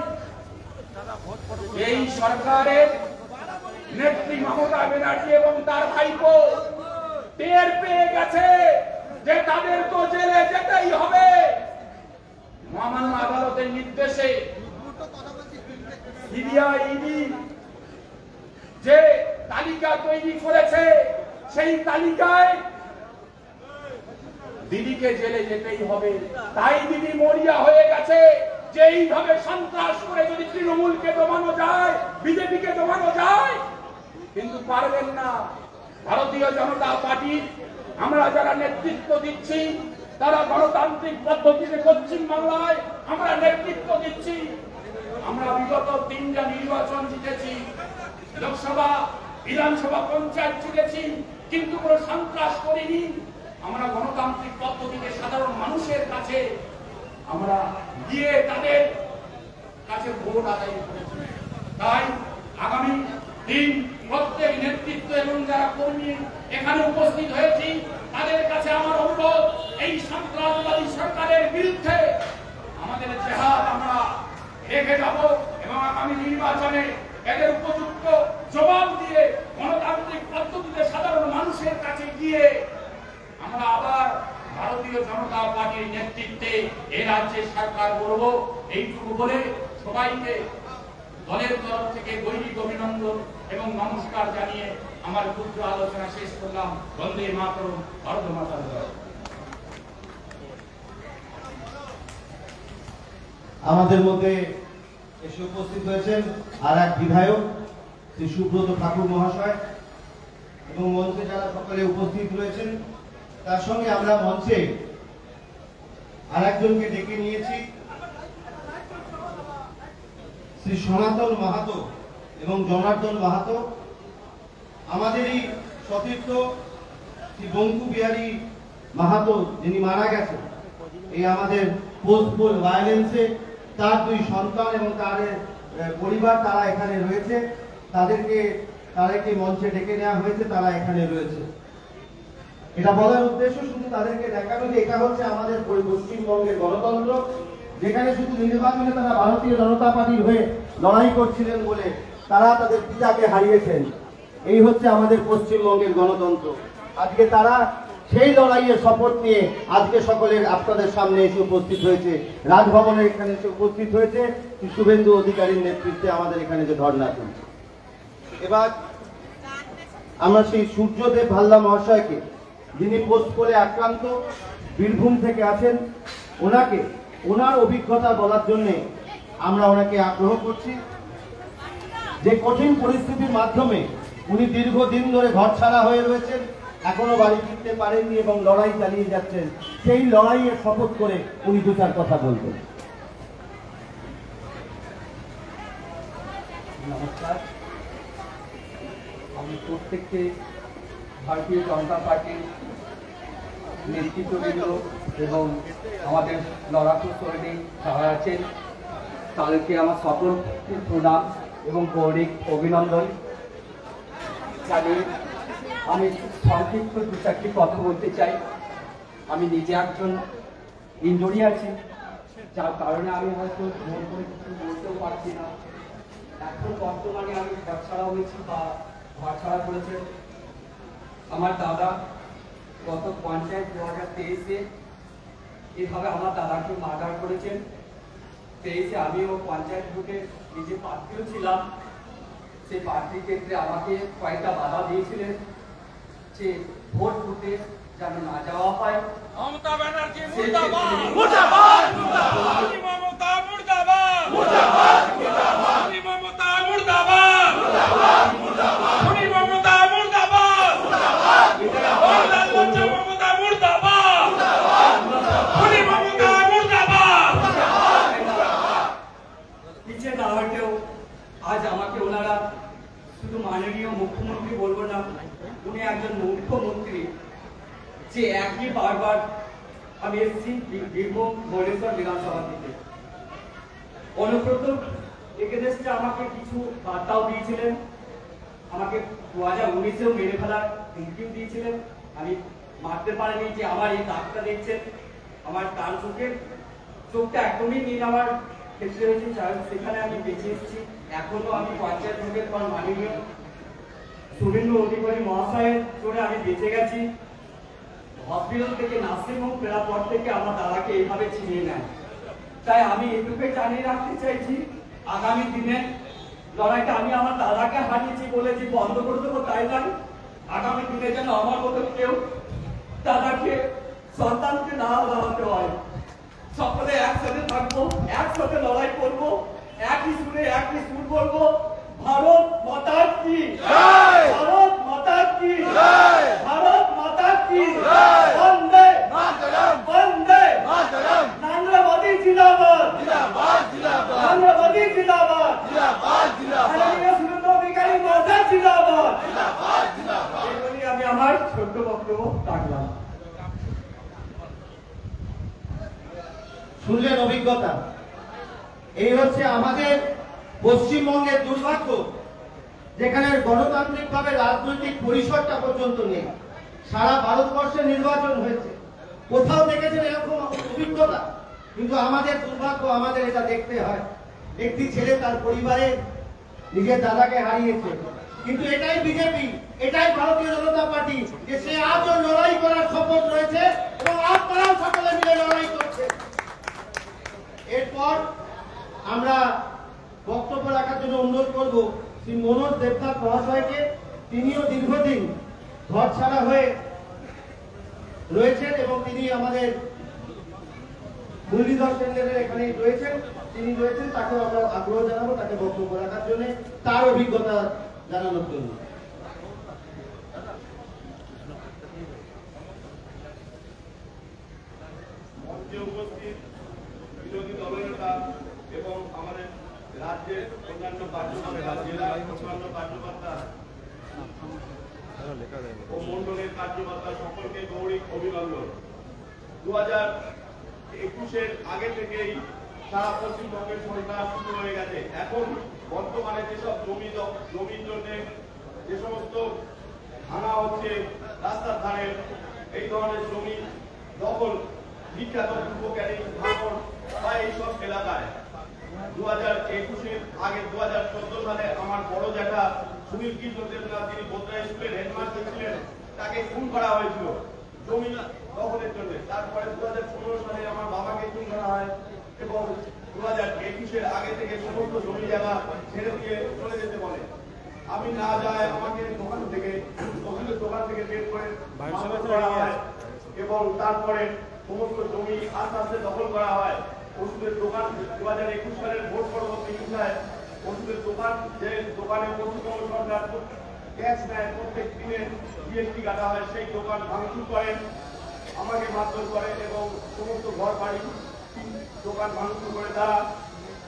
এই সরকারের নেত্রী মমতা ব্যানার্জি এবং তার ভাইপো টের পেয়ে গেছে যে তাদের তো জেলে যেতেই হবে। মহামান্য আদালতের নির্দেশে সিবিআই যে তালিকা তৈরি করেছে, সেই তালিকায় দিদিকে জেলে যেতেই হবে। তাই দিদি মরিয়া হয়ে গেছে যে এইভাবে সন্ত্রাস করে যদি তৃণমূলকে দমানো যায়, বিজেপিকে দমানো যায়, কিন্তু পারবেন না। ভারতীয় জনতা পার্টি আমরা যারা নেতৃত্ব দিচ্ছি তারা গণতান্ত্রিক পদ্ধতিতে পশ্চিম বাংলায় আমরা নেতৃত্ব দিচ্ছি। আমরা বিগত 3টা নির্বাচন জিতেছি, লোকসভা, বিধানসভা, পঞ্চায়েত জিতেছি, কিন্তু কোনো সন্ত্রাস করিনি। আমরা গণতান্ত্রিক পদ্ধতিতে সাধারণ মানুষের কাছে আমরা গিয়ে তাদের কাছে ভোট আদায় করেছি। তাই আগামী দিন প্রত্যেক নেতৃত্ব এবং যারা কর্মী এখানে উপস্থিত হয়েছি তাদের কাছে আমার অনুরোধ, এই সন্ত্রাসবাদী সরকারের বিরুদ্ধে আমাদের জেহাদ আমরা রেখে যাব এবং আগামী নির্বাচনে এদের উপযুক্ত জবাব দিয়ে গণতান্ত্রিক পদ্ধতিতে সাধারণ মানুষের কাছে গিয়ে আমরা আবার ভারতীয় জনতা পার্টির নেতৃত্বে এই রাজ্যের সরকার করব। এইটুকু বলে সবাইকে দলের তরফ থেকে গৈরিক অভিনন্দন এবং নমস্কার জানিয়ে আমার ক্ষুদ্র আলোচনা শেষ করলাম। বন্দে মাতরম, ভারত মাতার জয়। আমাদের মধ্যে এসে উপস্থিত হয়েছেন আর এক বিধায়ক শ্রী সুব্রত ঠাকুর মহাশয় এবং মঞ্চে যারা সকলে উপস্থিত রয়েছেন, তার সঙ্গে আমরা মঞ্চে আর একজনকে ডেকে নিয়েছি, শ্রী সনাতন মাহাতো এবং জনার্দন মাহাতো। আমাদেরই সতীর্থ শ্রী বঙ্কু বিহারী মাহাতো, যিনি মারা গেছেন এই আমাদের পোস্টপোল ভায়োলেন্সে, তার 2 সন্তান এবং তার পরিবার তারা এখানে রয়েছে। তাদেরকে মঞ্চে ডেকে নেওয়া হয়েছে, তারা এখানে রয়েছে। এটা বলার উদ্দেশ্য শুধু তাদেরকে দেখানো যে এটা হচ্ছে আমাদের পশ্চিমবঙ্গের গণতন্ত্র, যেখানে শুধু নির্বাচনে তারা ভারতীয় জনতা পার্টির হয়ে লড়াই করছিলেন বলে তারা তাদের পিতাকে হারিয়েছেন। এই হচ্ছে আমাদের পশ্চিমবঙ্গের গণতন্ত্র। আজকে তারা সেই লড়াইয়ের শপথ নিয়ে আজকে সকলের আপনাদের সামনে এসে উপস্থিত হয়েছে, রাজভবনের এখানে এসে উপস্থিত হয়েছে শুভেন্দু অধিকারীর নেতৃত্বে আমাদের এখানে যে ধর্ণা চলছে। এবার আমরা সেই সূর্যদেব ভাল্লা মহাশয়কে, যিনি পোস্টপোলে আক্রান্ত, বীরভূম থেকে আছেন, ওনার অভিজ্ঞতা বলার জন্য আমরা ওনাকে আগ্রহ করছি। যে কঠিন পরিস্থিতির মাধ্যমে উনি দীর্ঘদিন ধরে ঘর ছাড়া হয়ে রয়েছেন, এখনো বাড়ি ফিরতে পারেননি এবং লড়াই চালিয়ে যাচ্ছেন, সেই লড়াইয়ের শপথ করে উনি 2-4 কথা বলবেন। নমস্কার, আমি প্রত্যেককে ভারতীয় জনতা পার্টির নেতৃত্ববৃন্দ এবং আমাদের লড়াকু সৈনিক যারা আছেন তাদেরকে আমার সকল প্রণাম এবং গৌরিক অভিনন্দন জানিয়ে আমি সংক্ষিপ্ত 2-4টি কথা বলতে চাই। আমি নিজে একজন ইনজুরি আছি, যার কারণে আমি হয়তো জোর করে কিছু বলতেও পারছি না। এখন বর্তমানে আমি ঘর ছাড়া হয়েছি বা ঘর ছাড়া করেছে আমার দাদা। গত পঞ্চায়েত 2023-এ এভাবে আমার দাদাকে মার্ডার করেছেন। পেয়েছে আমিও পঞ্চায়েত ভোটে নিজে প্রার্থীও ছিলাম। সেই প্রার্থীর ক্ষেত্রে আমাকে কয়েকটা বাধা দিয়েছিলেন যে ভোট বুথে যেন না যাওয়া হয়। মমতা ব্যানার্জি মুর্দাবাদ মুর্দাবাদ মুর্দাবাদ মমতা মুর্দাবাদ মুর্দাবাদ মুর্দাবাদ মমতা মুর্দাবাদ মুর্দাবাদ মুর্দাবাদ মমতা মুর্দাবাদ মুর্দাবাদ মুর্দাবাদ মমতা মুর্দাবাদ মুর্দাবাদ মমতা মুর্দাবাদ পিছিয়ে না হটেও আজ আমাকে ওনারা শুধু মাননীয় মুখ্যমন্ত্রী বলবো না, উনি একজন মুখ্যমন্ত্রী যে একই বারবার আমি এসেছি বীরভূম মলেশ্বর বিধানসভা থেকে। অনুব্রত এগেনেস্টে আমাকে কিছু বার্তাও দিয়েছিলেন, আমাকে 2019-এও মেরে ফেলার হুমকিও দিয়েছিলেন। আমি মারতে পারিনি যে আমার এই দাগটা দেখছেন, আমার কান চোখটা একদমই নীল আমার ক্ষেত্রে হয়েছে, সেখানে আমি বেঁচে এসেছি। এখনো আমি পঞ্চায়েত ভোটের পর মাননীয় শুভেন্দু অধিকারী মহাশয়ের জন্য আমি বেঁচে গেছি। হসপিটাল থেকে নার্সিং হোম ফেরার পর থেকে আমার দাদাকে এইভাবে ছিনিয়ে নেয়। তাই আমি এটুকুই জানিয়ে রাখতে চাইছি, আগামী দিনে লড়াইটা আমি আমার দাদাকে হারিয়েছি বলে যে বন্ধ করে দেবো তাই নয়, আগামী দিনে যেন আমার মতো কেউ দাদাকে সন্তানকে না হারাতে হয়। সকলে একসাথে থাকবো, একসাথে লড়াই করবো, একই সুরে একই সুর বলবো, ভারত মাতা কি জয়, ভারত মাতা কি জয়, ভারত মাতা কি জয়, বন্দে মাতরম, বন্দে মাতরম, নরেন্দ্র মোদি জিন্দাবাদ জিন্দাবাদ জিন্দাবাদ, নরেন্দ্র মোদি জিন্দাবাদ জিন্দাবাদ জিন্দাবাদ, মাননীয় শুভেন্দু অধিকারী মহাশয় জিন্দাবাদ জিন্দাবাদ জিন্দাবাদ। এই বলে আমি আমার ছোট্ট বক্তব্য রাখলাম। শুনলেন অভিজ্ঞতা। এই হচ্ছে আমাদের পশ্চিমবঙ্গের দুর্ভাগ্য, যেখানে গণতান্ত্রিকভাবে রাজনৈতিক পরিসরটা পর্যন্ত নেই। সারা ভারতবর্ষে নির্বাচন হয়েছে, কোথাও দেখেছেন এরকম অভিজ্ঞতা? কিন্তু আমাদের দুর্ভাগ্য, আমাদের এটা দেখতে হয়। একটি ছেলে তার পরিবারে নিজের দাদাকে হারিয়েছে, কিন্তু এটাই বিজেপি, এটাই ভারতীয় জনতা পার্টি, যে সে আজও লড়াই করার শপথ রয়েছে এবং আপনারাও সকলে মিলে লড়াই করছে। এরপর আমরা বক্তব্য রাখার জন্য অনুরোধ করব শ্রী মনোজ দেবনাথ মহাশয়কে। তিনিও দীর্ঘদিন ঘর ছাড়া হয়ে রয়েছেন এবং তিনি আমাদের মুরলীধর কেন্দ্রের এখানে রয়েছেন, তিনি রয়েছেন, তাকেও আমরা আগ্রহ জানাবো তাকে বক্তব্য রাখার জন্য, তার অভিজ্ঞতা জানানোর জন্য। উপস্থিত বিরোধী দলনেতা এবং আমাদের রাজ্যের অন্যান্য কার্যকর্তা, জেলার অন্যান্য কার্যকর্তা ও মন্ডলের কার্যকর্তা সকলকে গৌরব অভিনন্দন। 2021-এর আগে থেকেই সারা পশ্চিমবঙ্গের সরকার শুরু হয়ে গেছে। এখন বর্তমানে যেসব জমির জন্য যে সমস্ত ভাঙা হচ্ছে রাস্তার ধারে, এই ধরনের জমি দখল, বিখ্যাত পূর্ব ক্যানিং, ভাঙন বা এইসব এলাকায় 2021-এর আগে 2014 সালে আমার বড় জ্যাঠা সুনীল কৃষ্ণ দেবনাথ, তিনি বোদ্রা স্কুলের হেডমাস্টার ছিলেন, তাকে খুন করা হয়েছিল জমি দখলের জন্য। তারপরে 2015 সালে আমার বাবাকে খুন করা হয় এবং 2021-এর আগে থেকে সমস্ত জমি জায়গা ছেড়ে দিয়ে চলে যেতে বলে। আমি না যাই, আমাকে দোকান থেকে বের করে করা হয় এবং তারপরে সমস্ত জমি আস্তে আস্তে দখল করা হয়। ওষুধের দোকান 2021 সালের ভোট পরবর্তী হিংসায় ওষুধের দোকান, যে দোকানে পশ্চিমবঙ্গ সরকার ট্যাক্স নেয়, প্রত্যেক দিনে জিএসটি কাটা হয়, সেই দোকান ভাঙচুর করেন, আমাকে মারধর করেন এবং সমস্ত ঘর বাড়ি দোকান ভাঙচুর করে তারা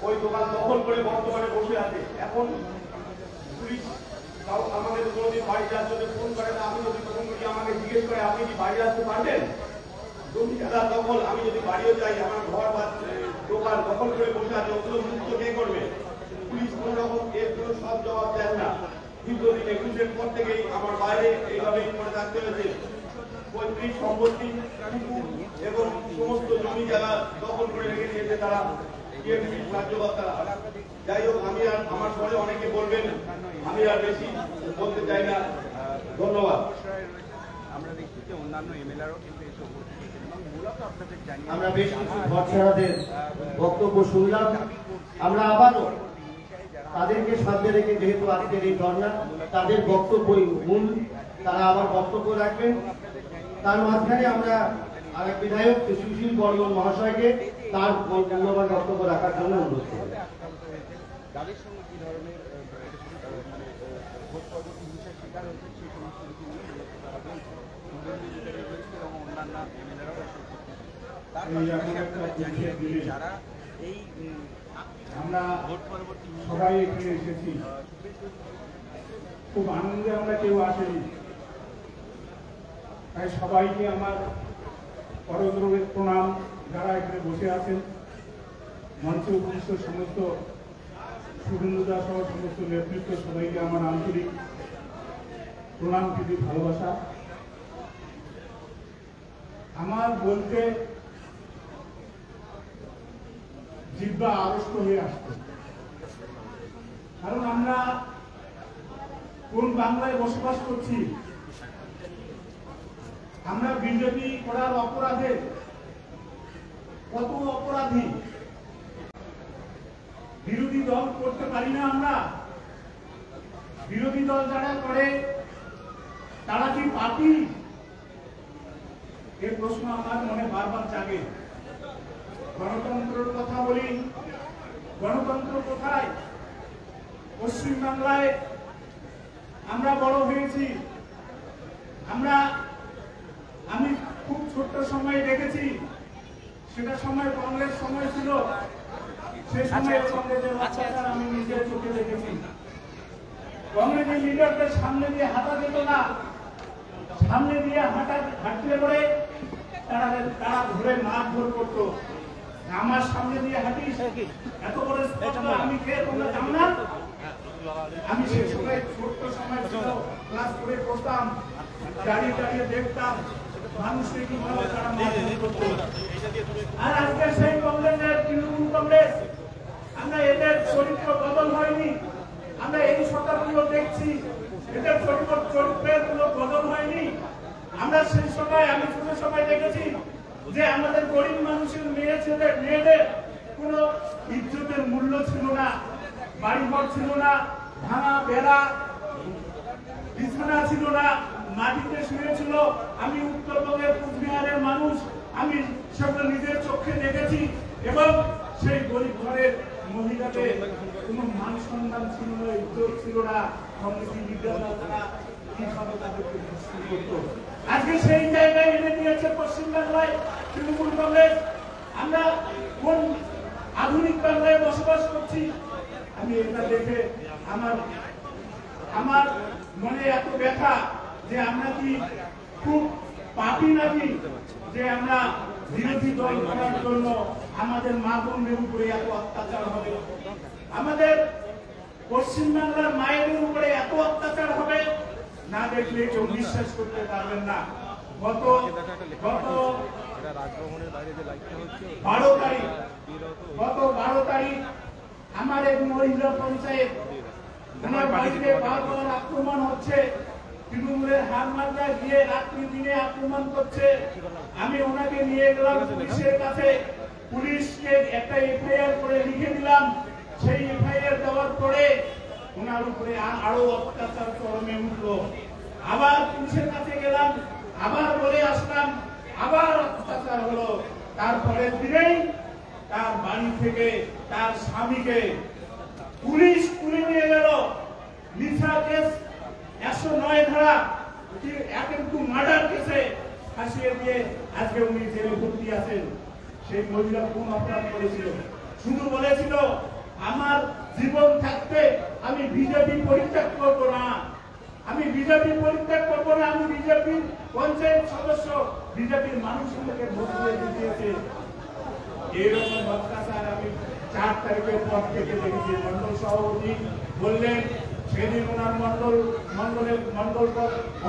ওই দোকান দখল করে বর্তমানে বসে আছে। এখন পুলিশ আমাদের কোনোদিন বাড়ি যাওয়ার জন্য ফোন করে না। আমি যদি ফোন করি আমাকে জিজ্ঞেস করে আপনি কি বাড়ি আসতে পারবেন? জমি জায়গা দখল, আমি যদি বাড়িও যাই আমার ঘর বা দোকান দখল করে বসে আছে, ওগুলো মুক্ত কে করবে? পুলিশ কোন রকম এর কোনো সব জবাব দেন না। দীর্ঘদিন 21-এর পর থেকেই আমার বাইরে এইভাবেই করে থাকতে হয়েছে। পৈতৃক সম্পত্তি এবং সমস্ত জমি জায়গা দখল করে রেখে দিয়েছে তারা, কার্যকর্তারা। যাই হোক, আমি আর আমার পরে অনেকে বলবেন, আমি আর বেশি বলতে চাই না। ধন্যবাদ। আমরা দেখছি যে অন্যান্য এমএলএরাও কিন্তু এসে উপস্থিত হয়েছেন এবং মূলত আপনাদের জানিয়ে আমরা বেশ কিছু ঘরছাড়াদের বক্তব্য শুনলাম। আমরা আবারও তাদেরকে সামনে রেখে, যেহেতু আজকের এই ধর্ণা তাদের বক্তব্যই মূল, তারা আবার বক্তব্য রাখবেন। তার মাঝখানে আমরা আরেক বিধায়ক সুশীল বর্মন মহাশয়কে তার মূল্যবান বক্তব্য রাখার জন্য অনুরোধ করব। তাদের সঙ্গে কি ধরনের ভোট পরবর্তী হিংসার শিকার হয়েছে সেই সমস্ত কিছু নিয়ে তারা বলছে এবং অন্যান্য এমএলএরাও তার যারা এই আমরা ভোট পরবর্তী সবাই এখানে এসেছি, খুব আনন্দে আমরা কেউ আসেনি, তাই সবাইকে আমার করজোড়ে প্রণাম। যারা এখানে বসে আছেন, মঞ্চে উপস্থিত সমস্ত সুরেন্দ্রদা সহ সমস্ত নেতৃত্ব, সবাইকে আমার আন্তরিক প্রণাম, প্রীতি, ভালোবাসা। আমার বলতে জিহ্বা আড়ষ্ট হয়ে আসছে, কারণ আমরা কোন বাংলায় বসবাস করছি। আমরা বিজেপি করার অপরাধে কত অপরাধী, বিরোধী দল করতে পারি না আমরা? বিরোধী দল যারা করে তারা কি পার্টি? এই প্রশ্ন আমার মনে বারবার জাগে। গণতন্ত্রের কথা বলি, গণতন্ত্র কোথায়? পশ্চিমবাংলায় আমরা বড় হয়েছি। আমি খুব ছোট্ট সময় দেখেছি, সেটা সময় কংগ্রেস সময় ছিল, সেই সময় কংগ্রেসের অত্যাচার আমি নিজের চোখে দেখেছি। কংগ্রেসের লিডারদের সামনে দিয়ে হাঁটা যেত না, সামনে দিয়ে হাঁটলে পরে তারা ধরে মারধর করতো। আমার সামনে দিয়ে হাঁটিস, এত বড় আমি কে তোমরা জানো না? আমি সে সময় ছোট্ট সময় ছিল, ক্লাস করে পড়তাম, দাঁড়িয়ে দাঁড়িয়ে দেখতাম মানুষকে কিভাবে তারা মারধর করতো। আর আজকে সেই কংগ্রেসের তৃণমূল কংগ্রেস, আমরা এদের চরিত্র বদল হয়নি। আমরা এই সরকারগুলো দেখছি, এদের চরিত্রের কোনো বদল হয়নি। আমরা সেই সময়, আমি ছোট সময় দেখেছি যে আমাদের গরিব মানুষের মেয়েদের কোনো ইজ্জতের মূল্য ছিল না, বাড়িঘর ছিল না, ভাঙা বেড়া, বিছানা ছিল না, মাটিতে শুয়েছিল। আমি উত্তরবঙ্গের কুচবিহারের মানুষ, আমি সেগুলো নিজের চোখে দেখেছি। এবং সেই গরিব ঘরের মহিলাদের কোনো মান সম্মান ছিল না, ইজ্জত ছিল না। কমিটি লিডাররা কিভাবে তাদেরকে দুষ্কৃতি করতো, আজকে সেই জায়গায় এনে দিয়েছে পশ্চিমবাংলায় তৃণমূল কংগ্রেস। আমরা কোন আধুনিক বাংলায় বসবাস করছি? আমি এটা দেখে আমার মনে এত ব্যথা যে আমরা কি খুব পাপি নাকি, যে আমরা বিরোধী দল করার জন্য আমাদের মা বোনদের উপরে এত অত্যাচার হবে, আমাদের পশ্চিমবাংলার মায়েদের উপরে এত অত্যাচার হবে, না দেখলে কেউ বিশ্বাস করতে পারবেন না। গত 12 তারিখ আমার এক মহিলা পঞ্চায়েত, ওনার বাড়িতে বারবার আক্রমণ হচ্ছে, তৃণমূলের হার মার্কায় গিয়ে রাত্রি দিনে আক্রমণ করছে। আমি ওনাকে নিয়ে গেলাম পুলিশের কাছে, পুলিশকে একটা এফআইআর করে লিখে দিলাম। সেই এফআইআর দেওয়ার পরে ওনার উপরে আরো অত্যাচার চরমে উঠলো। আবার পুলিশের কাছে গেলাম, আবার বলে আসলাম, আবার অত্যাচার হলো। তারপরের দিনেই তার বাড়ি থেকে তার স্বামীকে পুলিশ তুলে নিয়ে গেল। মিথ্যা কেস 109 ধারা, কিন্তু মার্ডার কেসে ফাঁসিয়ে দিয়ে আজকে উনি জেলে ভর্তি আছেন। সেই মহিলা কোন অপরাধ করেছিল? শুধু বলেছিল আমার জীবন থাকতে আমি বিজেপি পরিত্যাগ করবো না, আমি বিজেপি পরিত্যাগ করবো না, আমি বিজেপির পঞ্চায়েত সদস্য, বিজেপির মানুষ আমাকে ভোট দিয়ে দিয়েছে। এরকম অত্যাচার আমি 4 তারিখের পর থেকে দেখেছি। মন্ডল সভাপতি বললেন সেদিন ওনার মন্ডল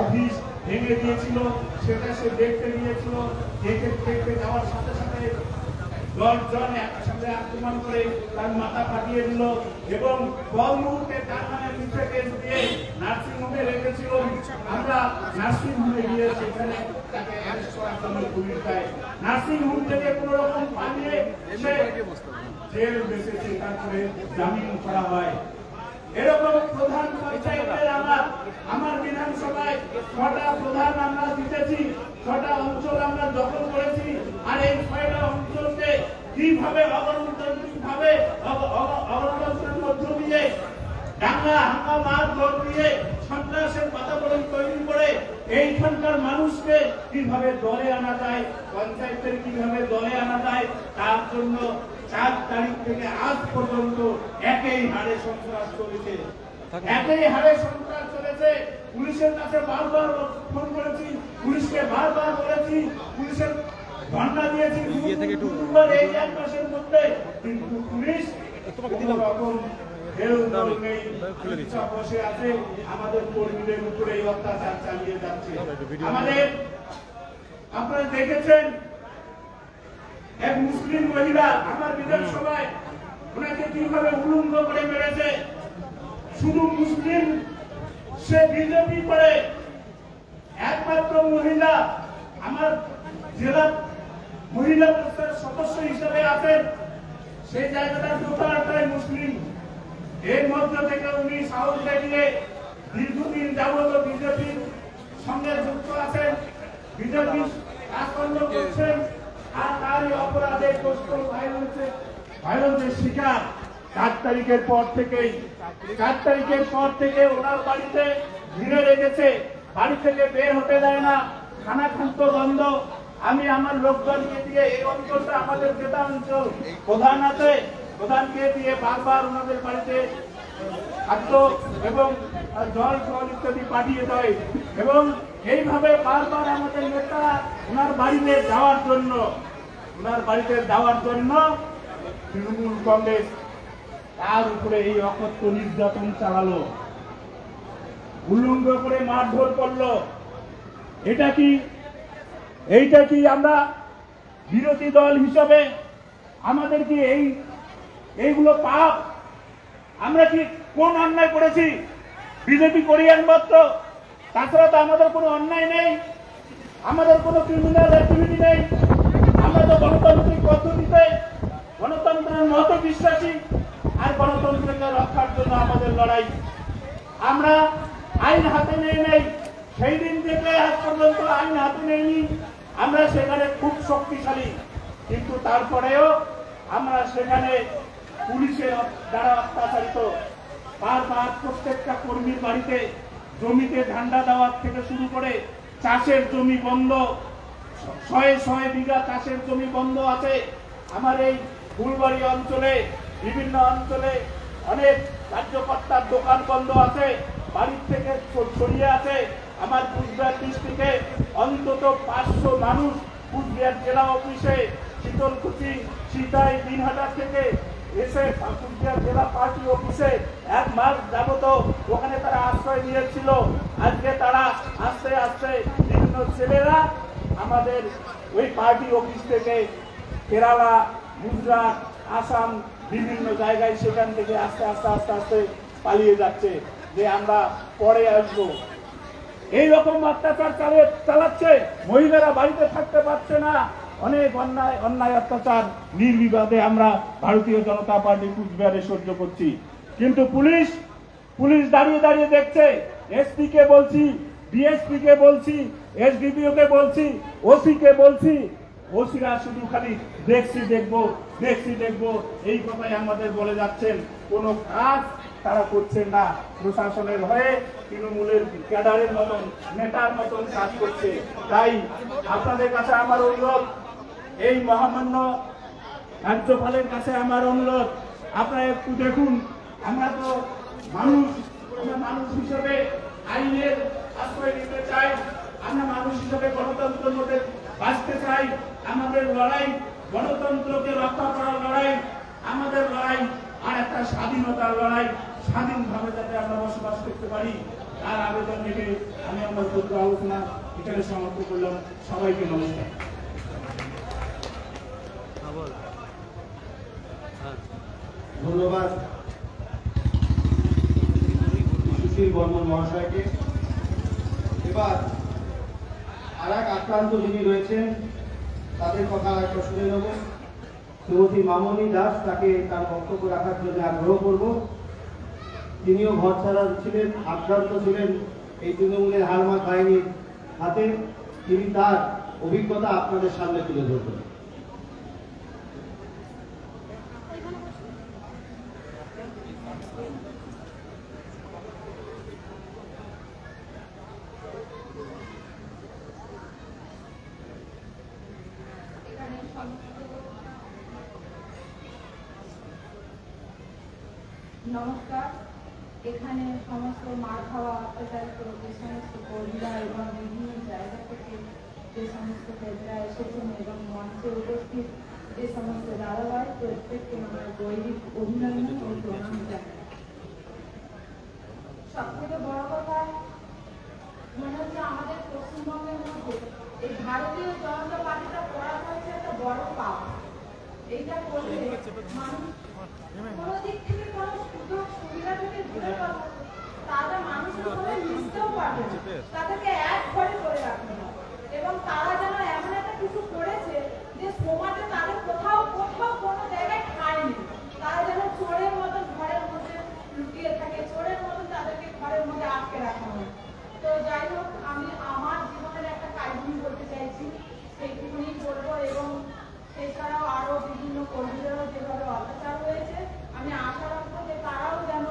অফিস ভেঙে দিয়েছিল, সেটা সে দেখতে নিয়েছিল। দেখতে যাওয়ার সাথে সাথে 10 জন একসাথে আক্রমণ করে তার মাথা ফাটিয়ে দিল এবং পর মুহূর্তে তার নামে মিথ্যা কেস দিয়ে নার্সিংহোমে রেখেছিল। আমরা নার্সিংহোমে গিয়ে সেখানে জন্য পুলিশ দেয়। নার্সিং হোম থেকে কোনো রকম পালিয়ে এসে জেল বেসেছে, তারপরে জামিন করা হয়। এরকম প্রধান পঞ্চায়েতের আমার বিধানসভায় 6টা প্রধান আমরা জিতেছি, 6টা অঞ্চল আমরা দখল করেছি। আর এই 6টা অঞ্চলকে কিভাবে অগণতান্ত্রিক ভাবে অগণতন্ত্রের মধ্য দিয়ে দাঙ্গা হাঙ্গামা জোর দিয়ে সন্ত্রাসের বাতাবরণ তৈরি করে এইখানকার মানুষকে কিভাবে দলে আনা যায়, পঞ্চায়েতের কিভাবে দলে আনা যায়, তার জন্য 4 তারিখ থেকে আজ পর্যন্ত একই হারে সন্ত্রাস চলেছে, একই হারে সন্ত্রাস চলেছে। পুলিশের কাছে বারবার ফোন করেছি, পুলিশকে বারবার বলেছি, পুলিশের ধর্ণা দিয়েছি এই 1 মাসের মধ্যে, কিন্তু পুলিশ কোনো রকম বসে আছে, আমাদের কর্মীদের উপরে এই অত্যাচার চালিয়ে যাচ্ছে। আমাদের আপনারা দেখেছেন এক মুসলিম মহিলা আমার বিধানসভায়, ওনাকে কিভাবে উলঙ্গ করে মেরেছে। শুধু মুসলিম, সে বিজেপি করে, একমাত্র মহিলা আমার জেলা মহিলা পরিষদের সদস্য হিসেবে আছেন, সেই জায়গাটা টোটালটাই মুসলিম। এর মধ্য থেকে উনি সাহস দেখিয়ে দীর্ঘদিন যাবত বিজেপির সঙ্গে যুক্ত আছেন, বিজেপি কাজকর্ম করছেন, আর তারই অপরাধে ভায়োলেন্সের শিকার। 4 তারিখের পর থেকে ওনার বাড়িতে ঘিরে রেখেছে, বাড়ি থেকে বের হতে দেয় না, খানা খাদ্য বন্ধ। আমি আমার লোকজনকে দিয়ে, এই অঞ্চলটা আমাদের যেটা অঞ্চল প্রধান আছে, প্রধানকে দিয়ে বারবার ওনাদের বাড়িতে খাদ্য এবং জল ইত্যাদি পাঠিয়ে দেয়। এবং এইভাবে বারবার আমাদের নেতা ওনার বাড়িতে যাওয়ার জন্য তৃণমূল কংগ্রেস তার উপরে এই অকথ্য নির্যাতন চালালো, উল্লঙ্ঘ করে মারধর করলো। এইটা কি আমরা বিরোধী দল হিসাবে আমাদের কি এইগুলো পাপ? আমরা কি কোন অন্যায় করেছি? বিজেপি কোরিয়ান মাত্র, তাছাড়া তো আমাদের কোনো অন্যায় নেই, আমাদের কোনো ক্রিমিনাল অ্যাক্টিভিটি নেই। আমরা তো গণতান্ত্রিক পদ্ধতিতে গণতন্ত্রের মত বিশ্বাসী, আর গণতন্ত্রকে রক্ষার জন্য আমাদের লড়াই। আমরা আইন হাতে নেই, সেই দিন থেকে আজ পর্যন্ত আইন হাতে নেইনি। আমরা সেখানে খুব শক্তিশালী, কিন্তু তারপরেও আমরা সেখানে পুলিশের দ্বারা অত্যাচারিত। বারবার প্রত্যেকটা কর্মীর বাড়িতে জমিতে ঝান্ডা দেওয়ার থেকে শুরু করে চাষের জমি বন্ধ, 100 বিঘা চাষের জমি বন্ধ আছে। আমার এই ফুলবাড়ি অঞ্চলে, বিভিন্ন অঞ্চলে অনেক কার্যকর্তার দোকান বন্ধ আছে, বাড়ির থেকে ছড়িয়ে আছে। আমার কুচবিহার ডিস্ট্রিক্টে অন্তত 500 মানুষ কুচবিহার জেলা অফিসে, শীতলকুচি, সিতাই, দিনহাটা থেকে এসে কুচবিহার জেলা পার্টি অফিসে 1 মাস যাবত ওখানে তারা আশ্রয় নিয়েছিল। আজকে তারা আস্তে আস্তে বিভিন্ন ছেলেরা আমাদের ওই পার্টি অফিস থেকে কেরালা, গুজরাট, আসাম বিভিন্ন জায়গায় সেখান থেকে আস্তে আস্তে পালিয়ে যাচ্ছে, যে আমরা পরে আসবো। এইরকম অত্যাচার চালাচ্ছে, মহিলারা বাড়িতে থাকতে পারছে না, অনেক অন্যায় অত্যাচার নির্বিবাদে আমরা ভারতীয় জনতা পার্টি কুচবিহারে সহ্য করছি। কিন্তু পুলিশ দাঁড়িয়ে দেখছে। এসপি কে বলছি, ডিএসপি কে বলছি, এসডিপিও কে বলছি, ওসি কে বলছি, ওসিরা শুধু খালি দেখছি দেখবো এই কথাই আমাদের বলে যাচ্ছেন, কোনো কাজ তারা করছেন না। প্রশাসনের হয়ে তৃণমূলের ক্যাডারের মতন, নেতার মতন কাজ করছে। তাই আপনাদের কাছে আমার অনুরোধ, এই মহামান্য রাজ্যপালের কাছে আমার অনুরোধ, আপনারা একটু দেখুন। আমরা তো মানুষ হিসেবে আইনের আশ্রয় নিতে চাই, আমরা মানুষ হিসেবে গণতন্ত্রের মধ্যে বাঁচতে চাই। আমাদের লড়াই গণতন্ত্রকে রক্ষা করার লড়াই, আমাদের লড়াই আর একটা স্বাধীনতার লড়াই, স্বাধীনভাবে যাতে আমরা বসবাস করতে পারি, তার আবেদন রেখে আমি আমার ক্ষুদ্র আলোচনা এখানে সমাপ্ত করলাম। সবাইকে নমস্কার। ধন্যবাদ সুশীল বর্মন মহাশয়কে। এবার আর এক আক্রান্ত যিনি রয়েছেন তাদের কথা একটা শুনে নেব। শ্রীমতী মামনি দাস, তাকে তার বক্তব্য রাখার জন্য আগ্রহ করব। তিনিও ঘর ছাড়া ছিলেন, আক্রান্ত ছিলেন এই তৃণমূলের হারমাত বাহিনীর হাতে। তিনি তার অভিজ্ঞতা আপনাদের সামনে তুলে ধরবেন। নমস্কার। এখানে সমস্ত মার খাওয়া অত্যাচারিত যে সমস্ত কর্মীরা এবং বিভিন্ন জায়গা থেকে যে সমস্ত পেজরা এসেছেন এবং মঞ্চে উপস্থিত যে সমস্ত দাদাভাই, প্রত্যেককে আমরা দৈনিক অভিনন্দন ও প্রণাম জানাই। সব থেকে বড় কথা মনে হচ্ছে আমাদের পশ্চিমবঙ্গের মধ্যে এই ভারতীয় জনতা পার্টিটা করা হয়েছে একটা বড় পাপ। এইটা করলে মানুষ কোনো দিক থেকে কোনো সুযোগ সুবিধা থেকে দূরে পাবে, তারা মানুষের সঙ্গে মিশতেও পারবে না, তাদেরকে এক ঘরে করে রাখবে না। এবং তারা যেন এমন একটা কিছু করেছে যে সমাজে তাদের কোথাও কোনো জায়গায় ঠাঁই নেই। তারা যেন চোরের মতন ঘরের মধ্যে লুকিয়ে থাকে, চোরের মতন তাদেরকে ঘরের মধ্যে আটকে রাখা হয়। তো যাই হোক, আমি আমার জীবনের একটা কাহিনী বলতে চাইছি, সেইটুকুনি বলবো। এবং এছাড়াও আরো বিভিন্ন কর্মীদেরও যেভাবে অত্যাচার হয়েছে, আমি আশা রাখবো যে তারাও যেন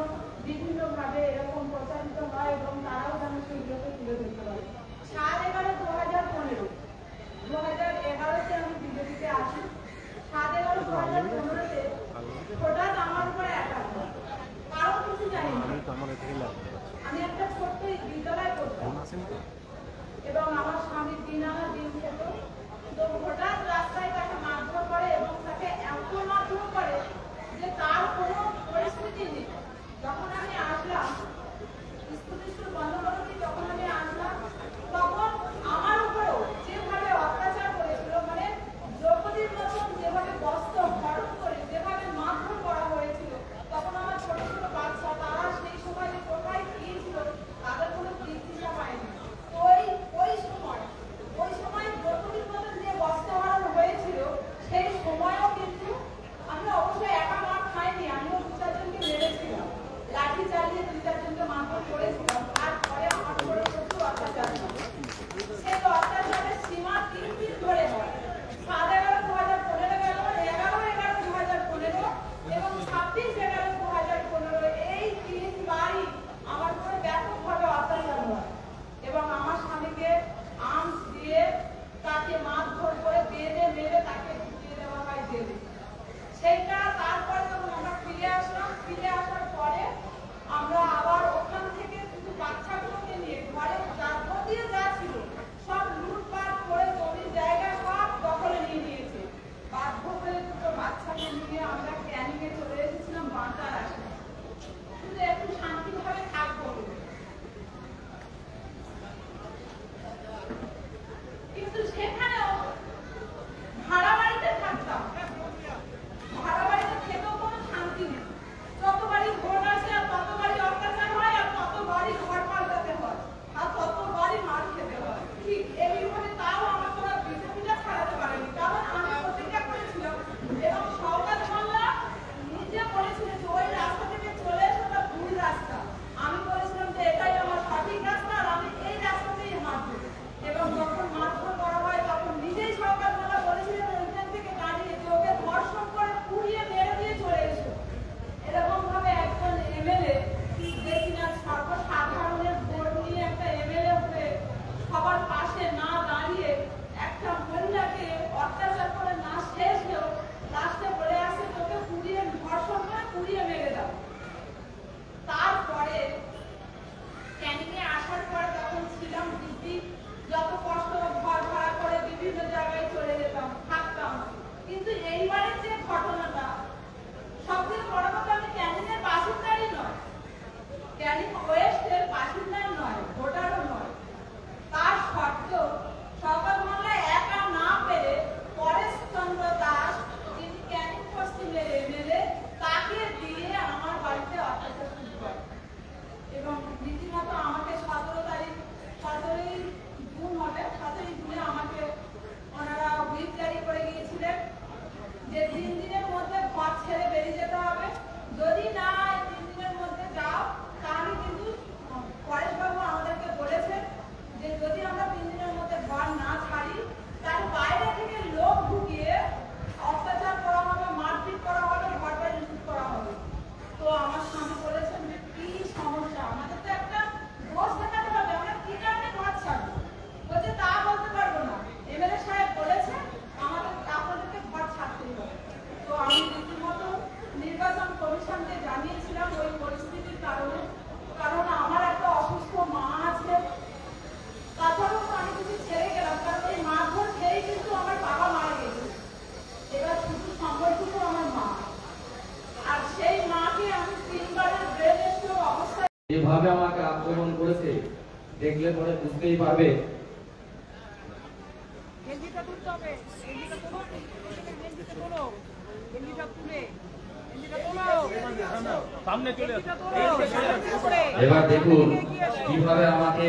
বিভিন্নভাবে এরকম প্রচারিত হয় এবং তারাও যেন সেইগুলোকে তুলে ধরতে পারে। 7/11/2011-তে আমি বিজেপিতে আসি। 7/11/2015-তে হঠাৎ আমার উপরে অ্যাটাক হয়, কারণ কিছু জানি না। আমি একটা ছোট্ট বিদ্যালয়ে পড়তাম এবং আমার স্বামী দিন আনা দিন খেত। তো হঠাৎ রাস্তায় তাকে মারধর করে এবং তাকে এত মারধর করে যে তার কোনো পরিস্থিতি নেই। যখন আমি আসলাম স্কুল বন্ধ করতে, যখন আমি আসলাম তখন আমার উপরেও যেভাবে অত্যাচার করেছিল, মানে দ্রৌপদীর মতন যেভাবে বস্ত্র হরণ করে যেভাবে মারধর করা হয়েছিল, তখন আমার ছোট ছোট বাচ্চা তারা সেই সময় যে কোথায় গিয়েছিল তাদের কোনো চিকিৎসা পায়নি। ওই সময় দ্রৌপদীর মতন যে বস্ত্র হরণ হয়েছিল সেই সময়ও কিন্তু আমি অবশ্যই একা মার খাইনি, আমিও 2-4 জনকে মেরেছিলাম, লাঠি চালিয়ে 2-4 জনকে মারধর করেছিলাম। আর পরে আমার উপরে প্রচুর অত্যাচার হয়। সেই অত্যাচারের সীমা 3 দিন ধরে হয়। 7/11/2015 গেল, 11/11/2015 এবং 26/11/2015, এই 3 বারই আমার উপরে ব্যাপকভাবে অত্যাচার হয়। এবং আমার স্বামীকে আর্মস দিয়ে তাকে মারধর করে বেঁধে মেরে তাকে ঢুকিয়ে দেওয়া হয় জেলে। সেইটা তারপরে যখন আমরা ফিরে আসলাম, ফিরে আসার পরে আমরা আবার ওখান থেকে শুধু বাচ্চাগুলোকে নিয়ে ঘরে যাবতীয় যা ছিল সব লুটপাট করে জমির জায়গা সব দখলে নিয়ে নিয়েছে। বাধ্য করে দুটো বাচ্চাকে নিয়ে আমরা ক্যানিংয়ে চলে এসেছিলাম বাঁচার আসে, শুধু একটু শান্তিভাবে থাকবো। কিন্তু সেখানেও ভাড়া বাড়িতে থাকতাম, ভাড়া বাড়িতে থেকেও কোনো শান্তি নেই। যতবারই ভোট আসে আর ততবারই অত্যাচার হয়, আর ততবারই ঘর পাল্টাতে হয়, আর ততবারই মার খেতে হয়। ঠিক এইভাবে তাও আমাকে ওরা বিজেপিটা ছাড়াতে পারেনি, কারণ আমি প্রতিজ্ঞা করেছিলাম এবং সরকার মোল্লা নিজে বলেছিলেন যে ওই রাস্তা থেকে চলে এসে ওটা ভুল রাস্তা। আমি বলেছিলাম যে এটাই আমার সঠিক রাস্তা আর আমি এই রাস্তাতেই মারবো। এবং যখন মারধর করা হয় তখন নিজেই সরকার মোল্লা বলেছিলেন ওইখান থেকে দাঁড়িয়ে যে ওকে ধর্ষণ করে পুড়িয়ে মেরে দিয়ে চলে এসো। এরকম ভাবে একজন এমএলএ, যে কিনা সর্বসাধারণের ভোট নিয়ে একটা এমএলএ হয়ে সবার পাশে না দাঁড়িয়ে একটা মহিলাকে অত্যাচার করে না শেষ হয়েও লাস্টে বলে আসে তোকে পুড়িয়ে ধর্ষণ করে পুড়িয়ে মেরে দাও। তারপরে ক্যানিংয়ে আসার পরে তখন ছিলাম দিদি, যত কষ্ট ঘর ভাড়া করে বিভিন্ন জায়গায় চলে যেতাম, থাকতাম। কিন্তু এইবারের যে ঘটনাটা, সবথেকে বড় কথা, আমি ক্যানিংয়ের বাসিন্দারই নয়, ক্যানিং ওয়েস্টের বাসিন্দার নয়, ভোটারও নয়। তার সত্ত্বেও সরকার মোল্লা একা না পেরে পরেশ চন্দ্র দাস, যিনি ক্যানিং পশ্চিমের এমএলএ, তাকে দিয়ে আমার বাড়িতে অত্যাচার শুরু করে এবং রীতিমতো আমাকে 17 জুন হবে, 7ই জুন দেখলে পরে বুঝতেই পারবে। এবার দেখুন কিভাবে আমাকে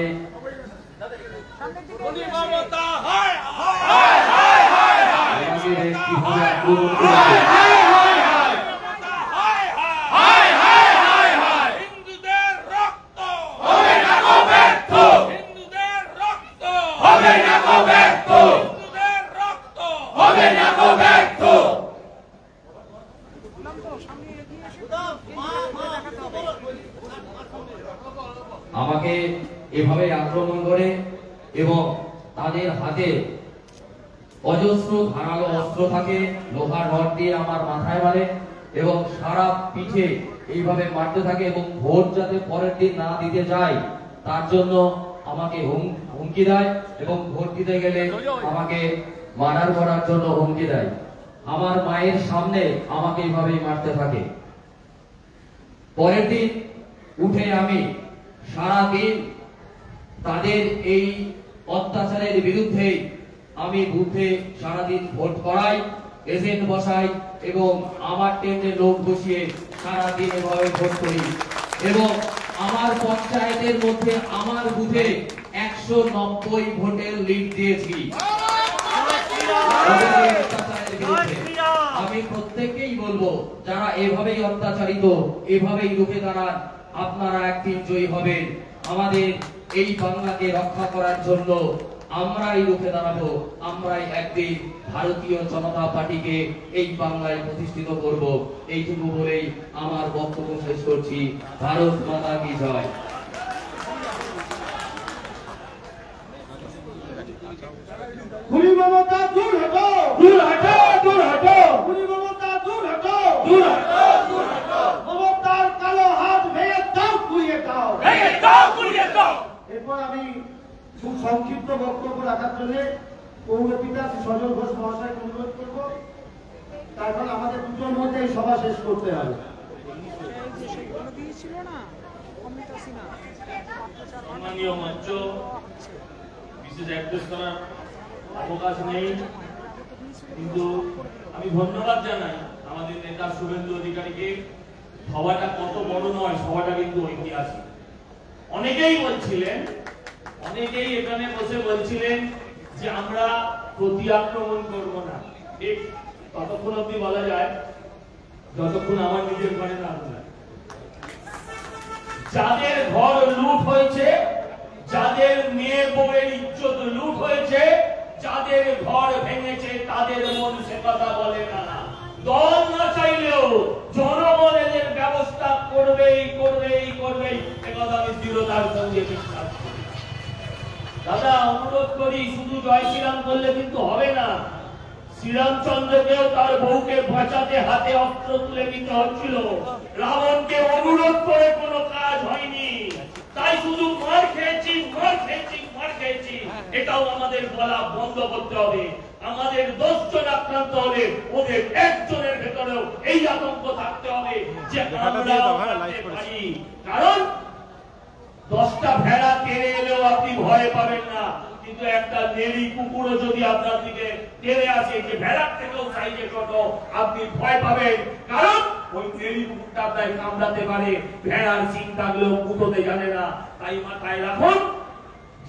আমাকে এভাবে আক্রমণ করে এবং তাদের হাতে অজস্র ধারালো অস্ত্র থাকে, লোহার রড দিয়ে আমার মাথায় মারে এবং সারা পিঠে এইভাবে মারতে থাকে এবং ভোট যাতে পরের দিন না দিতে যায় তার জন্য আমাকে হুমকি দেয় এবং ভোট দিতে গেলে আমাকে মার্ডার করার জন্য হুমকি দেয়। আমার মায়ের সামনে আমাকে এইভাবেই মারতে থাকে। পরের দিন উঠে আমি সারাদিন তাদের এই অত্যাচারের বিরুদ্ধে আমি বুথে সারাদিন ভোট করাই, এজেন্ট বসাই এবং আমার টেন্ডে লোক বসিয়ে সারাদিন এভাবে ভোট করি এবং আমার পঞ্চায়েতের মধ্যে আমার বুথে 190 ভোটের লিড দিয়েছি। আমি প্রত্যেককেই বলবো যারা এভাবেই অত্যাচারিত, এভাবেই রুখে দাঁড়ান, আপনারা একদিন জয়ী হবেন। আমাদের এই বাংলাকে রক্ষা করার জন্য আমরাই রুখে দাঁড়াবো, আমরাই একদিন ভারতীয় জনতা পার্টিকে এই বাংলায় প্রতিষ্ঠিত করব। এইটুকু বলেই আমার বক্তব্য শেষ করছি। ভারত মাতা কি জয়। খুনি মমতা দূর হটো, দূর হটো, দূর হটো। খুনি মমতা দূর হটো, দূর হটো, দূর হটো। মমতার কালো হাত ভেঙে দাও, গুড়িয়ে দাও, ভেঙে দাও, গুড়িয়ে দাও। এরপর আমি খুব সংক্ষিপ্ত বক্তব্য রাখার জন্য পৌরপিতা শ্রী সজল ঘোষ মহাশয়কে অনুরোধ করব। তারপর আমাদের দুটোর মধ্যে এই সভা শেষ করতে হবে। সম্মানীয় মঞ্চ, বিশেষ অ্যাড্রেস করার অবকাশ নেই, কিন্তু আমি ধন্যবাদ জানাই আমাদের নেতা শুভেন্দু অধিকারীকে। সভাটা কত বড় নয়, সভাটা কিন্তু ঐতিহাসিক। অনেকেই বলছিলেন, অনেকেই এখানে বসে বলছিলেন যে আমরা প্রতি আক্রমণ করবো না। ঠিক ততক্ষণ অব্দি বলা যায় যতক্ষণ আমার নিজের ঘরে না যায়। যাদের ঘর লুট হয়েছে, যাদের মেয়ে বউয়ের ইজ্জত লুট হয়েছে, যাদের ঘর ভেঙেছে, তাদের মন সে কথা বলে না। দল না চাইলেও জনগণ এদের ব্যবস্থা করবেই, করবেই, করবেই। একথা আমি দৃঢ়তার সঙ্গে বিশ্বাস করি। দাদা অনুরোধ করি, শুধু জয় শ্রীরাম করলে কিন্তু হবে না। শ্রীরামচন্দ্রকেও তার বউকে বাঁচাতে হাতে অস্ত্র তুলে নিতে হচ্ছিল। রাবণকে অনুরোধ করে কোনো কাজ হয়নি। তাই শুধু মার খেয়েছি, মার খেয়েছি, মার খেয়েছি, এটাও আমাদের বলা বন্ধ করতে হবে। আমাদের 10 জন আক্রান্ত হলে ওদের একজনের ভেতরেও এই আতঙ্ক থাকতে হবে যে আমরা পারি। কারণ 10টা ভেড়া তেড়ে এলেও আপনি ভয় পাবেন না, কিন্তু একটা নেড়ি কুকুরও যদি আপনার দিকে তেড়ে আসে, যে ভেড়ার থেকেও সাইজে ছোট, আপনি ভয় পাবেন। কারণ ওই নেড়ি কুকুরটা আপনাকে কামড়াতে পারে, ভেড়ার সিং থাকলেও কুটোতে জানে না। তাই মাথায় রাখুন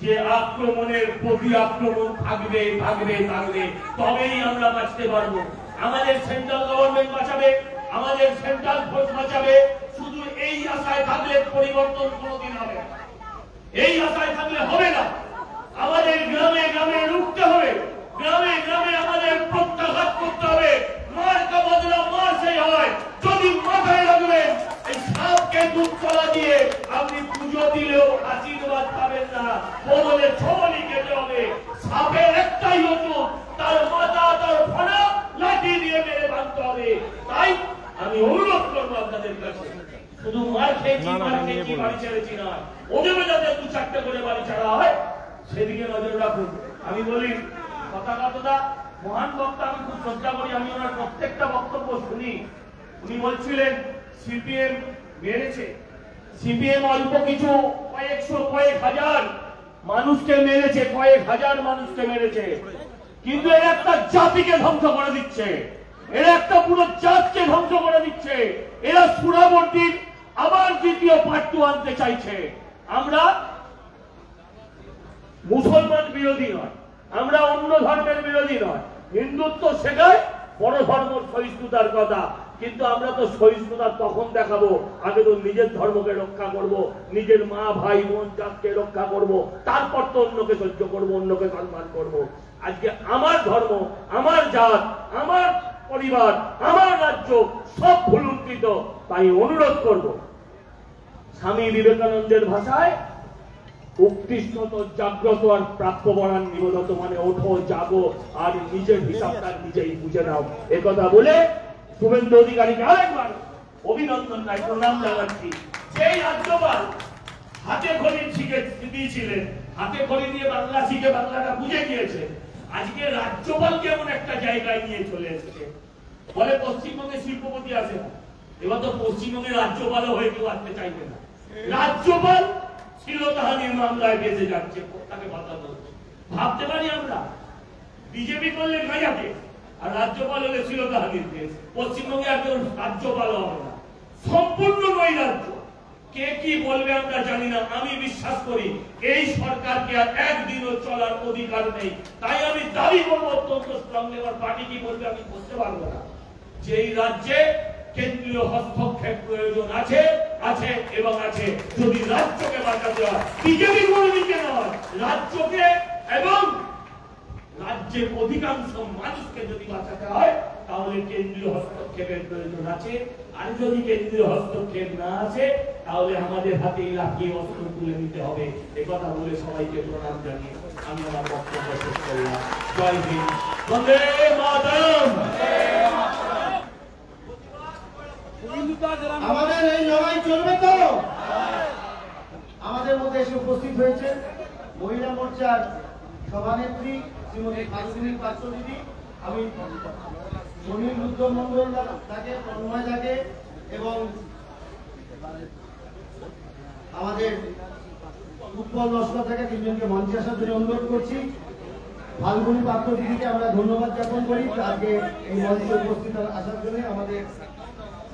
যে আক্রমণের প্রতি আক্রমণ থাকবে, থাকবে, থাকবে, তবেই আমরা বাঁচতে পারবো। আমাদের সেন্ট্রাল গভর্নমেন্ট বাঁচাবে, আমাদের সেন্ট্রাল ফোর্স বাঁচাবে। শুধু এই আশায় থাকলে পরিবর্তন কোনোদিন হবে না, এই আশায় থাকলে হবে না। আমাদের গ্রামে গ্রামে রুখতে হবে, গ্রামে গ্রামে আমাদের প্রত্যাঘাত করতে হবে। মার কা বদলা মার সেই হয়। যদি মাথায় রাখবেন, এই সাপকে দুধ চলা দিয়ে আপনি পুজো দিলেও আশীর্বাদ পাবেন না, বদলে ছবলি খেতে হবে। সাপের একটাই ওষুধ, তার মাথা, তার ফনা লাঠি দিয়ে মেরে ভাঙতে হবে। তাই আমি অনুরোধ করবো আপনাদের কাছে, শুধু মার খেয়েছি, মার খেয়েছি, বাড়ি ছেড়েছি না, ওদেরও যাতে 2-4টে করে বাড়ি ছাড়া হয় সেদিকে নজর রাখুন। আমি বলি কথা মহান বক্তা, আমি খুব শ্রদ্ধা করি, আমি ওনার প্রত্যেকটা বক্তব্য শুনি। উনি বলছিলেন সিপিএম মেরেছে, সিপিএম অল্প কিছু কয়েকশো, কয়েক হাজার মানুষকে মেরেছে, কয়েক হাজার মানুষকে মেরেছে, কিন্তু এর একটা জাতিকে ধ্বংস করে দিচ্ছে, এরা একটা পুরো জাতকে ধ্বংস করে দিচ্ছে। এরা সুরাবর্তীর আবার দ্বিতীয় পাট্টু আনতে চাইছে। আমরা মুসলমান বিরোধী নয়, আমরা অন্য ধর্মের বিরোধী নয়। হিন্দুত্ব শেখায় বড় ধর্ম সহিষ্ণুতার কথা, কিন্তু আমরা তো সহিষ্ণুতা তখন দেখাবো আগে তো নিজের ধর্মকে রক্ষা করব, নিজের মা ভাই বোন জাতকে রক্ষা করব, তারপর তো অন্যকে সহ্য করব, অন্যকে সম্মান করব। আজকে আমার ধর্ম, আমার জাত, আমার পরিবার, আমার রাজ্য সব ভুলুণ্ঠিত। তাই অনুরোধ করব, স্বামী বিবেকানন্দের ভাষায় উৎকৃষ্টত জাগ্রত আর প্রাপ্য বরান নিবোধত, মানে ওঠো জাগো আর নিজের হিসাবটা নিজেই বুঝে নাও। একথা বলে শুভেন্দু অধিকারীকে আরেকবার অভিনন্দন নাই প্রণাম জানাচ্ছি। সেই রাজ্যপাল হাতে খড়ি শিখে দিয়েছিলেন, হাতে খড়ি দিয়ে বাংলা শিখে বাংলাটা বুঝে গিয়েছে, আজকে রাজ্যপালকে এমন একটা জায়গায় নিয়ে চলে এসেছে। বলে পশ্চিমবঙ্গে শিল্পপতি আসে না, এবার তো পশ্চিমবঙ্গের রাজ্যপালও হয়ে কেউ আসতে চাইবে না। রাজ্যপাল শ্লীলতাহানির মামলায় বেঁচে যাচ্ছে, তাকে বাঁচানো হচ্ছে। ভাবতে পারি আমরা বিজেপি করলে গাঁজাকে, আর রাজ্যপাল হলে শ্লীলতাহানির দেশ। পশ্চিমবঙ্গে একজন রাজ্যপাল হবে না, সম্পূর্ণ নৈরাজ্য। কে কি বলবে আমরা জানি না, আমি বিশ্বাস করি এই সরকারকে আর একদিনও চলার অধিকার নেই। তাই আমি দাবি করবো অত্যন্ত স্ট্রংলি, আমার পার্টি কি বলবে আমি বলতে পারবো না, যে এই রাজ্যে কেন্দ্রীয় হস্তক্ষেপ প্রয়োজন আছে, আছে এবং আছে। যদি রাজ্যকে বাঁচাতে হয়, বিজেপি কর্মীকে নয়, রাজ্যকে এবং রাজ্যের অধিকাংশ মানুষকে যদি বাঁচাতে হয়, তাহলে কেন্দ্রীয় হস্তক্ষেপের প্রয়োজন আছে। আর যদি কেন্দ্রীয় হস্তক্ষেপ না আছে, তাহলে আমাদের হাতে লাঠি অস্ত্র তুলে নিতে হবে। একথা বলে সবাইকে প্রণাম জানিয়ে আমি আমার বক্তব্য শেষ করলাম। জয় হিন্দ, বন্দে মাতরম। আমাদের এই লড়াই চলবে তো। আমাদের মধ্যে এসে উপস্থিত হয়েছে মহিলা মোর্চার সভানেত্রী শ্রীমতী ফাল্গুনী পাত্র দিদি। আমি সমীর রুদ্র মন্ডল তাকে, তন্ময় তাকে এবং আমাদের উৎপল লস্কর থেকে তিনজনকে মঞ্চে আসার জন্য অনুরোধ করছি। ফাল্গুনী পাত্র দিদিকে আমরা ধন্যবাদ জ্ঞাপন করি তাকে এই মঞ্চে উপস্থিত আসার জন্য। আমাদের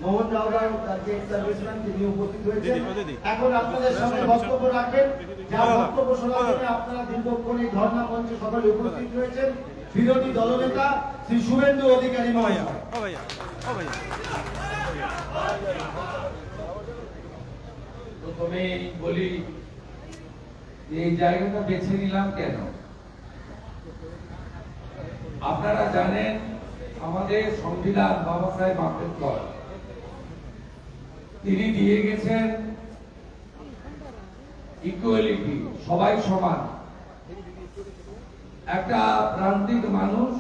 মোহন রাওরাও তাকে সার্ভিসম্যান তিনি উপস্থিত হয়েছেন। এখন আপনাদের সামনে বক্তব্য রাখবেন, যা বক্তব্য শোনার জন্য আপনারা দীর্ঘক্ষণ এই ধর্ণা মঞ্চে সকলে উপস্থিত হয়েছেন বিরোধী দলনেতা শ্রী শুভেন্দু অধিকারী মহোদয়। প্রথমে বলি এই জায়গাটা বেছে নিলাম কেন। আপনারা জানেন আমাদের সংবিধান বাবা সাহেব আম্বেদকর তিনি দিয়ে গেছেন ইকুয়ালিটি, সবাই সমান। একটা প্রান্তিক মানুষ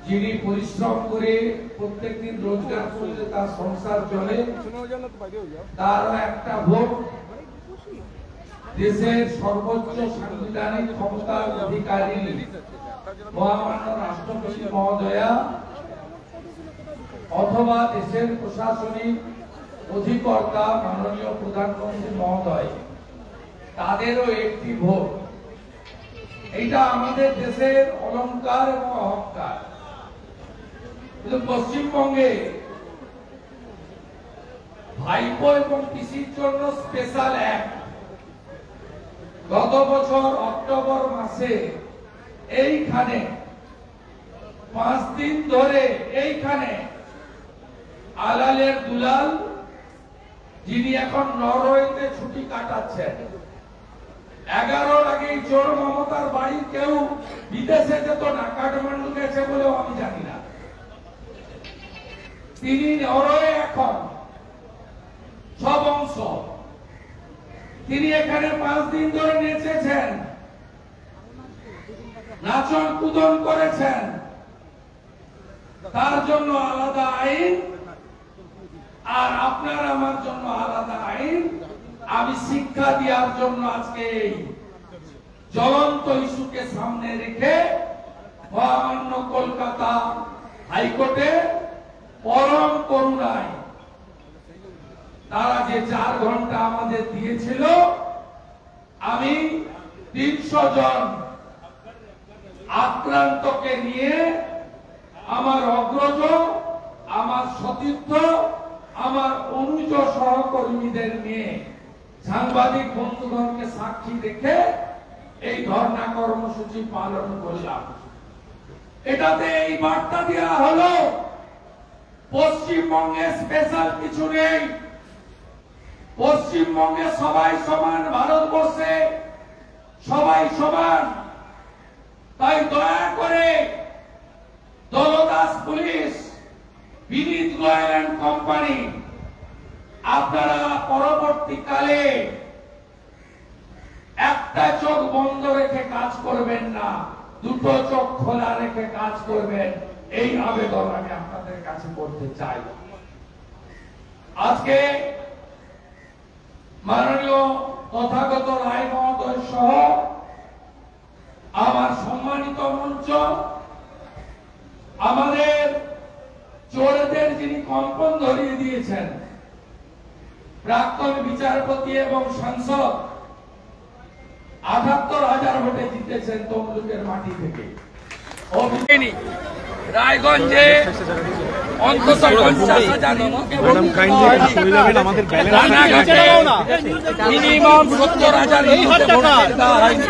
যিনি পরিশ্রম করে প্রত্যেকদিন রোজগার করলে তার সংসার চলে, তারও একটা ভোট। দেশের সর্বোচ্চ সাংবিধানিক ক্ষমতার অধিকারী মহামান্য রাষ্ট্রপতি মহোদয়া অথবা দেশের প্রশাসনিক অধিকর্তা মাননীয় প্রধানমন্ত্রী মহোদয়, তাদেরও একটি ভোট। এটা আমাদের দেশের অলংকার এবং অহংকার। কিন্তু পশ্চিমবঙ্গে ভাইপো এবং পিসির জন্য স্পেশাল অ্যাক্ট গত বছর অক্টোবর মাসে এইখানে 5 দিন ধরে এইখানে আলালের দুলাল যিনি এখন নরওয়েতে ছুটি কাটাচ্ছেন, 11-র আগে চোর মমতার বাড়ি কেউ বিদেশে যেত না, কাঠমান্ডু গেছে বলেও আমি জানি না। তিনি নরওয়ে এখন সব অংশ, তিনি এখানে 5 দিন ধরে নেচেছেন, নাচন কুদন করেছেন। তার জন্য আলাদা আইন, আর আপনার আমার জন্য আলাদা আইন। আমি শিক্ষা দেওয়ার জন্য আজকে এই জ্বলন্ত ইস্যুকে সামনে রেখে মহামান্য কলকাতা হাইকোর্টে পরম করুণায় তারা যে 4 ঘন্টা আমাদের দিয়েছিল, আমি 300 জন আক্রান্তকে নিয়ে আমার অগ্রজ, আমার সতীর্থ, আমার অনুজ সহকর্মীদের নিয়ে সাংবাদিক বন্ধুগণকে সাক্ষী রেখে এই ধর্ণা কর্মসূচি পালন করলাম। এটাতে এই বার্তা দেওয়া হলো পশ্চিমবঙ্গে স্পেশাল কিছু নেই, পশ্চিমবঙ্গে সবাই সমান, ভারতবর্ষে সবাই সমান। তাই দয়া করে দলদাস police, Vineet Goel and company, আপনারা পরবর্তীকালে একটা চোখ বন্ধ রেখে কাজ করবেন না, দুটো চোখ খোলা রেখে কাজ করবেন। এই আবেদন আমি আপনাদের কাছে করতে চাই। আজকে মাননীয় তথাগত রায় মহোদয় সহ আমার সম্মানিত মঞ্চ, আমাদের চোরদের যিনি কম্পন ধরিয়ে দিয়েছেন, প্রাক্তন বিচারপতি এবং সাংসদ ৭৮,০০০ ভোটে জিতেছেন তমলুকের মাটি থেকে। রায়গঞ্জে অন্তত ৫০,০০০ মিনিমাম ৭০,০০০ হিন্দুকে ভোট দেওয়া হয়নি,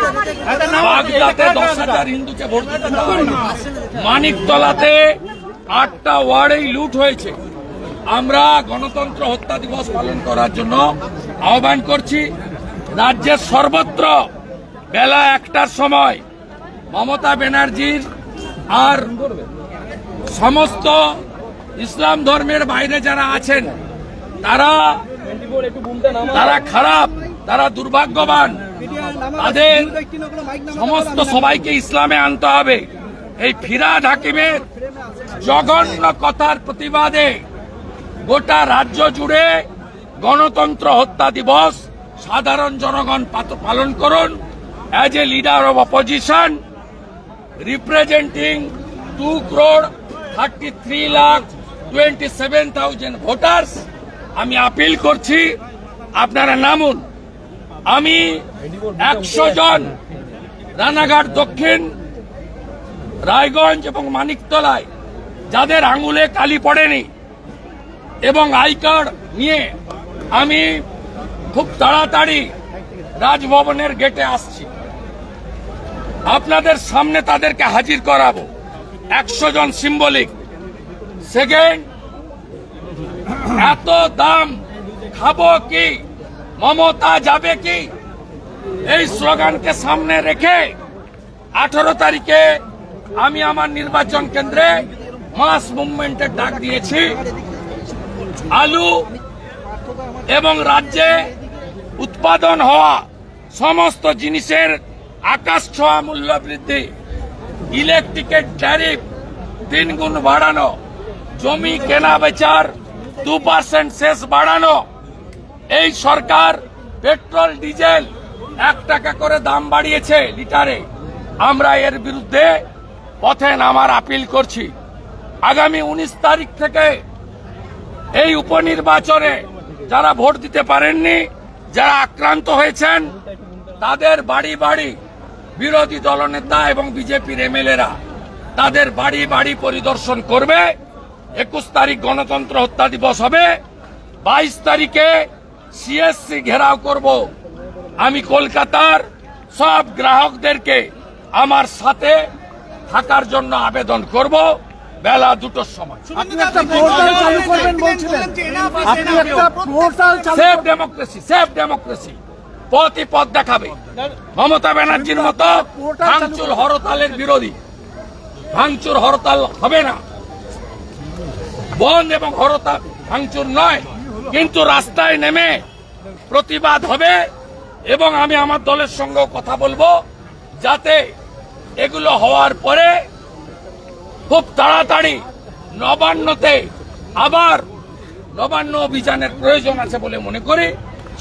বাগদাতে ১০,০০০ হিন্দুকে ভোট দিতে দেওয়া হয়নি, মানিকতলাতে ৮টা ওয়ার্ডেই লুট হয়েছে। আমরা গণতন্ত্র হত্যা দিবস পালন করার জন্য আহ্বান করছি। রাজ্যের সর্বত্র বেলা ১টার সময় মমতা ব্যানার্জির আর সমস্ত ইসলাম ধর্মের বাইরে যারা আছেন তারা খারাপ, তারা দুর্ভাগ্যবান, তাদের সমস্ত সবাইকে ইসলামে আনতে হবে। এই ফিরহাদ হাকিমের জঘন্য কথার প্রতিবাদে গোটা রাজ্য জুড়ে গণতন্ত্র হত্যা দিবস সাধারণ জনগণ পালন করুন। As a leader of opposition representing 2,33,27,000 voters, আমি আপিল করছি আপনারা নামুন। আমি ১০০ জন রানাঘাট দক্ষিণ, রায়গঞ্জ এবং মানিকতলায় যাদের আঙুলে কালি পড়েনি এবং আই কার্ড নিয়ে আমি খুব তাড়াতাড়ি রাজভবনের গেটে আসছি, আপনাদের সামনে তাদেরকে হাজির করাবো। ১০০ জন সিম্বলিক। সেকেন্ড, এত দাম খাবো কি, মমতা যাবে কি, এই স্লোগানকে সামনে রেখে 18 তারিখে আমি আমার নির্বাচন কেন্দ্রে মাস মুভমেন্টের ডাক দিয়েছি। আলু এবং রাজ্যে উৎপাদন হওয়া সমস্ত জিনিসের আকাশ ছোঁয়া মূল্য বৃদ্ধি, ইলেকট্রিকের ট্যারিফ 3 গুণ বাড়ানো, জমি কেনা বেচার 2% সেস বাড়ানো, এই সরকার পেট্রোল ডিজেল 1 টাকা করে দাম বাড়িয়েছে লিটারে। আমরা এর বিরুদ্ধে পথে নামার আপিল করছি। আগামী 19 তারিখ থেকে এই উপনির্বাচনে যারা ভোট দিতে পারেননি, যারা আক্রান্ত হয়েছেন, তাদের বাড়ি বাড়ি বিরোধী দলনেতা এবং বিজেপির এমএলএরা তাদের বাড়ি বাড়ি পরিদর্শন করবে। 21 তারিখ গণতন্ত্র হত্যা দিবস হবে। 22 তারিখে সিএসসি ঘেরাও করব। আমি কলকাতার সব গ্রাহকদেরকে আমার সাথে থাকার জন্য আবেদন করব বেলা 2টোর সময়। সেফ ডেমোক্রেসি, সেফ ডেমোক্রেসি পথই পথ দেখাবে। মমতা ব্যানার্জির মতো ভাঙচুর হরতালের বিরোধী, ভাঙচুর হরতাল হবে না, বন্ধ এবং হরতাল ভাঙচুর নয়, কিন্তু রাস্তায় নেমে প্রতিবাদ হবে। এবং আমি আমার দলের সঙ্গেও কথা বলবো যাতে এগুলো হওয়ার পরে খুব তাড়াতাড়ি নবান্নতে আবার নবান্ন অভিযানের প্রয়োজন আছে বলে মনে করি।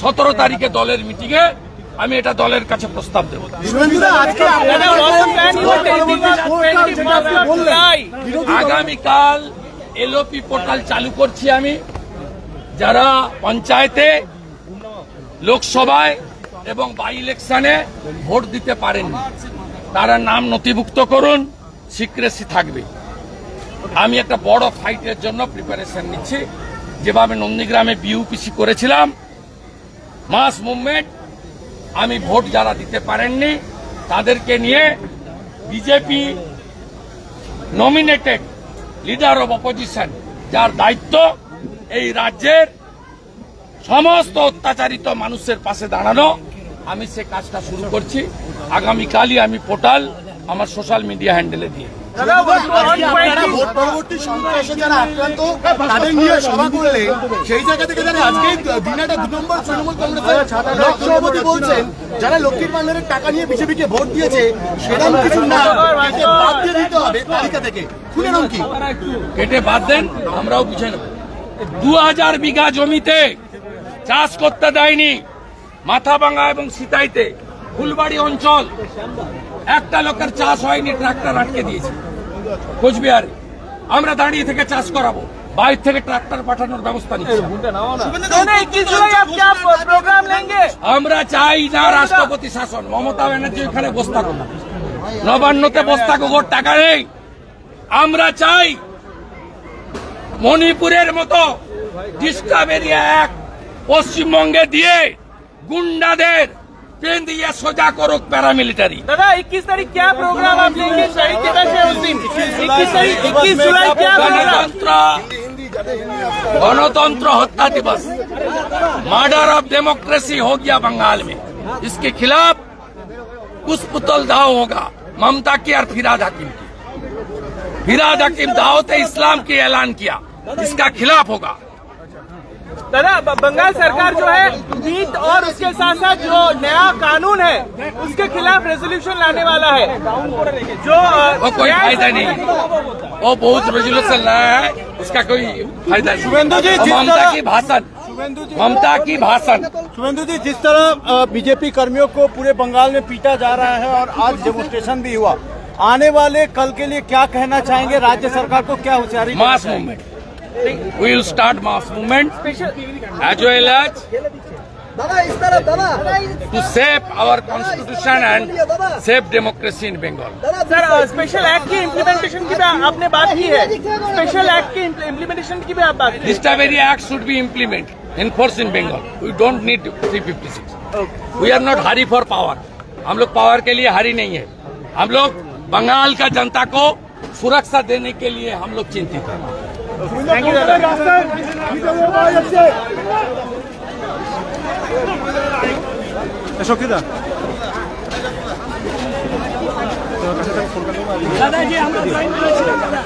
17 তারিখে দলের মিটিংয়ে আমি এটা দলের কাছে প্রস্তাব দেব। আগামীকাল এলওপি পোর্টাল চালু করছি আমি। যারা পঞ্চায়েতে, লোকসভায় এবং বাই ইলেকশনে ভোট দিতে পারেননি, তারা নাম নথিভুক্ত করুন, সিক্রেসি থাকবে। আমি একটা বড় ফাইটের জন্য প্রিপারেশন নিচ্ছি, যেভাবে নন্দীগ্রামে বিউপিসি করেছিলাম, মাস মুভমেন্ট। আমি ভোট যারা দিতে পারেননি তাদেরকে নিয়ে BJP nominated leader of opposition, যার দায়িত্ব এই রাজ্যের সমস্ত অত্যাচারিত মানুষের পাশে দাঁড়ানো, আমি সে কাজটা শুরু করছি। আগামীকালই আমি পোর্টাল আমার সোশ্যাল মিডিয়া হ্যান্ডেলে দিয়ে ভোট পরবর্তী সন্ত্রাসে যারা আক্রান্ত তাদের নিয়ে সভা করলে সেই জায়গা থেকে যারা আজকে দিনাটা 2 নম্বর তৃণমূল কংগ্রেসের ব্লক সভাপতি বলছেন যারা লক্ষ্মীর ভান্ডারের টাকা নিয়ে বিজেপিকে ভোট দিয়েছে সেরকম কিছু না, কেটে বাদ দিয়ে দিতে হবে তালিকা থেকে। খুলে নাম কি কেটে বাদ দেন, আমরাও বুঝে নেব। 2000 বিঘা জমিতে চাষ করতে দেয়নি মাথাভাঙা এবং সিতাইতে, ফুলবাড়ি অঞ্চল একটা লোকের চাষ হয়নি, ট্রাক্টর আটকে দিয়েছে কোচবিহারে। আমরা দাঁড়িয়ে থেকে চাষ করাবো, বাইরে থেকে ট্রাক্টর পাঠানোর ব্যবস্থা নিচ্ছি। আমরা চাই না রাষ্ট্রপতি শাসন। মমতা ব্যানার্জি ওখানে বসে থাকুন, নবান্নতে বসে থাকুক, ওর টাকা নেই। আমরা চাই মণিপুরের মতো ডিস্টার্ব এরিয়া এক পশ্চিমবঙ্গে দিয়ে গুন্ডাদের ट्रेन दिया सोजा करो पैरामिलिटरी। दादा 21 तारीख क्या प्रोग्राम आप लेंगे शहीद दिवस है उस दिन? 21 जुलाई क्या गणतंत्र हत्या दिवस, मर्डर ऑफ डेमोक्रेसी हो गया बंगाल में। इसके खिलाफ पुष्पतल दाव होगा ममता की और फिराद हकीम की। फिराद हकीम दावते इस्लाम की ऐलान किया, इसका खिलाफ होगा। दादा बंगाल सरकार जो है नीट और उसके साथ साथ जो नया कानून है उसके खिलाफ रेजोल्यूशन लाने वाला है, जो वो कोई फायदा नहीं, वो बहुत रेजोल्यूशन लाया है, उसका कोई फायदा नहीं। शुभेंदु जी, ममता की भाषण, ममता की भाषण। शुभेंदु जी, जिस तरह बीजेपी कर्मियों को पूरे बंगाल में पीटा जा रहा है और आज डेमोन्स्ट्रेशन भी हुआ, आने वाले कल के लिए क्या कहना चाहेंगे? राज्य सरकार को क्या होशियारी? Mass movement, we will start mass movement as well as to save our constitution and save democracy in Bengal. Sir special act की इम्प्लीमेंटेशन की भी आपने बात की है, स्पेशल एक्ट की इम्प्लीमेंटेशन की भी आप बात की है। Discovery Act should be implemented, enforced in Bengal. We don't need 356. We are not hurry for power. हम लोग पावर के लिए हरी नहीं है, हम लोग बंगाल का जनता को सुरक्षा देने के लिए हम लोग चिंतित हैं। थैंक यू দাদাজি আমরা জয়েন করেছিলাম দাদা।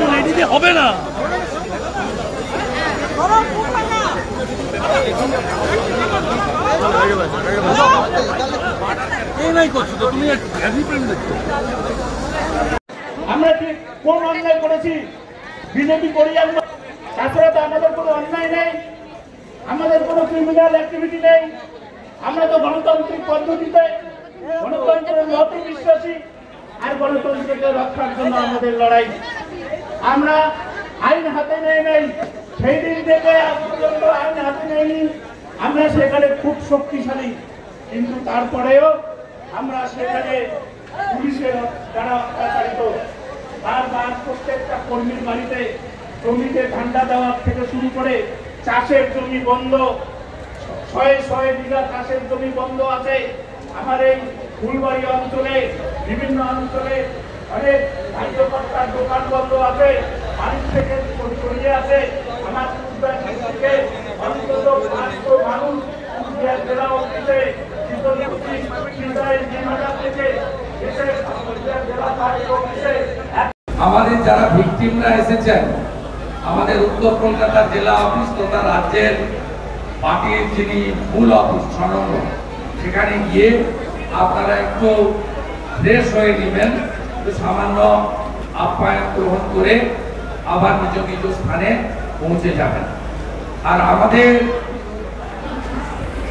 গাড়ি হবে না, আমরা ঠিক কোন অন্যায় করেছি? বিজেপি করি আমরা, তাছাড়া তো আমাদের কোনো অন্যায় নেই, আমাদের কোনো ক্রিমিনাল অ্যাক্টিভিটি নেই। আমরা তো গণতান্ত্রিক পদ্ধতিতে গণতন্ত্রের মতে বিশ্বাসী, আর গণতন্ত্রকে রক্ষার জন্য আমাদের লড়াই। আমরা আইন হাতে নেই, সেই দিন থেকে আজ পর্যন্ত আইন হাতে নেয়নি। আমরা সেখানে খুব শক্তিশালী, কিন্তু তারপরেও আমরা সেখানে পুলিশের দ্বারা অত্যাচারিত। বারবার প্রত্যেকটা কর্মীর বাড়িতে জমিতে ঠান্ডা দেওয়ার থেকে শুরু করে চাষের জমি বন্ধ, শয়ে বিঘা চাষের জমি বন্ধ আছে। আমার এই ফুলবাড়ি অঞ্চলে, বিভিন্ন অঞ্চলে অনেক কার্যকর্তার দোকান বন্ধ আছে, বাড়ি থেকে সরিয়ে আছে। আমার থেকে অন্তত 500 মানুষ জেলা অফিসে আমাদের যারা ভিকটিমরা এসেছেন, আমাদের উত্তর কলকাতার জেলা অফিস তথা রাজ্যের পার্টির যিনি মূল অফিস 6 নম্বর, সেখানে গিয়ে আপনারা একটু ফ্রেশ হয়ে নেবেন, একটু সামান্য আপ্যায়ন গ্রহণ করে আবার নিজ নিজ স্থানে পৌঁছে যাবেন। আর আমাদের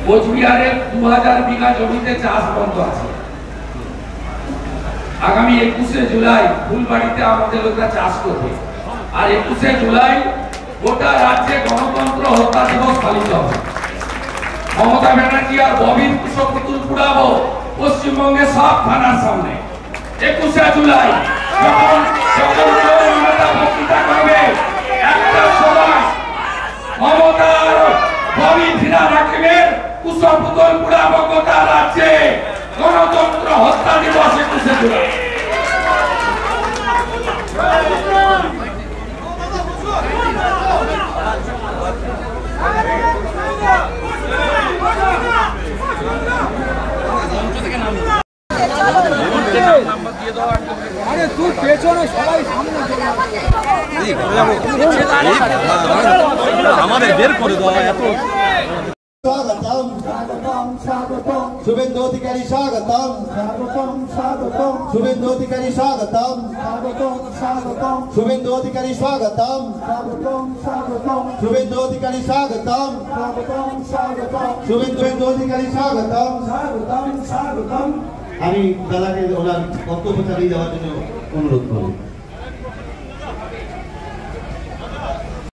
কোচবিহারে 2000 বিঘা জমিতে চাষ বন্ধ আছে, আগামী 21শে জুলাই ফুলবাড়িতে আমাদের লোকরা চাষ করবে। আর 21শে জুলাই গোটা রাজ্যে গণতন্ত্র হত্যা দিবস পালিত হবে। মমতা ব্যানার্জি আর ববির কুশপুতুল পুড়াবো পশ্চিমবঙ্গের সব থানার সামনে। 21শে জুলাই যখন মমতা বক্তৃতা করবে, একটা সময় মমতা আর ববি ফিরা রাখবেন, কুশপুতুল পুড়াবো গোটা রাজ্যে। গণতন্ত্র হত্যা দিবস 21শে জুলাই। আরে তুই পেছনে সবাই সামনে আমাদের বের করে দেওয়া এত স্বাগতম শুভেন্দু অধিকারী স্বাগতম শুভেন্দু অধিকারী স্বাগতম শুভেন্দু অধিকারী স্বাগতম শুভেন্দু অধিকারী স্বাগতম শুভেন্দু অধিকারী স্বাগতম। আমি দাদাকে ওনার বক্তব্য চালিয়ে যাওয়ার জন্য অনুরোধ করব।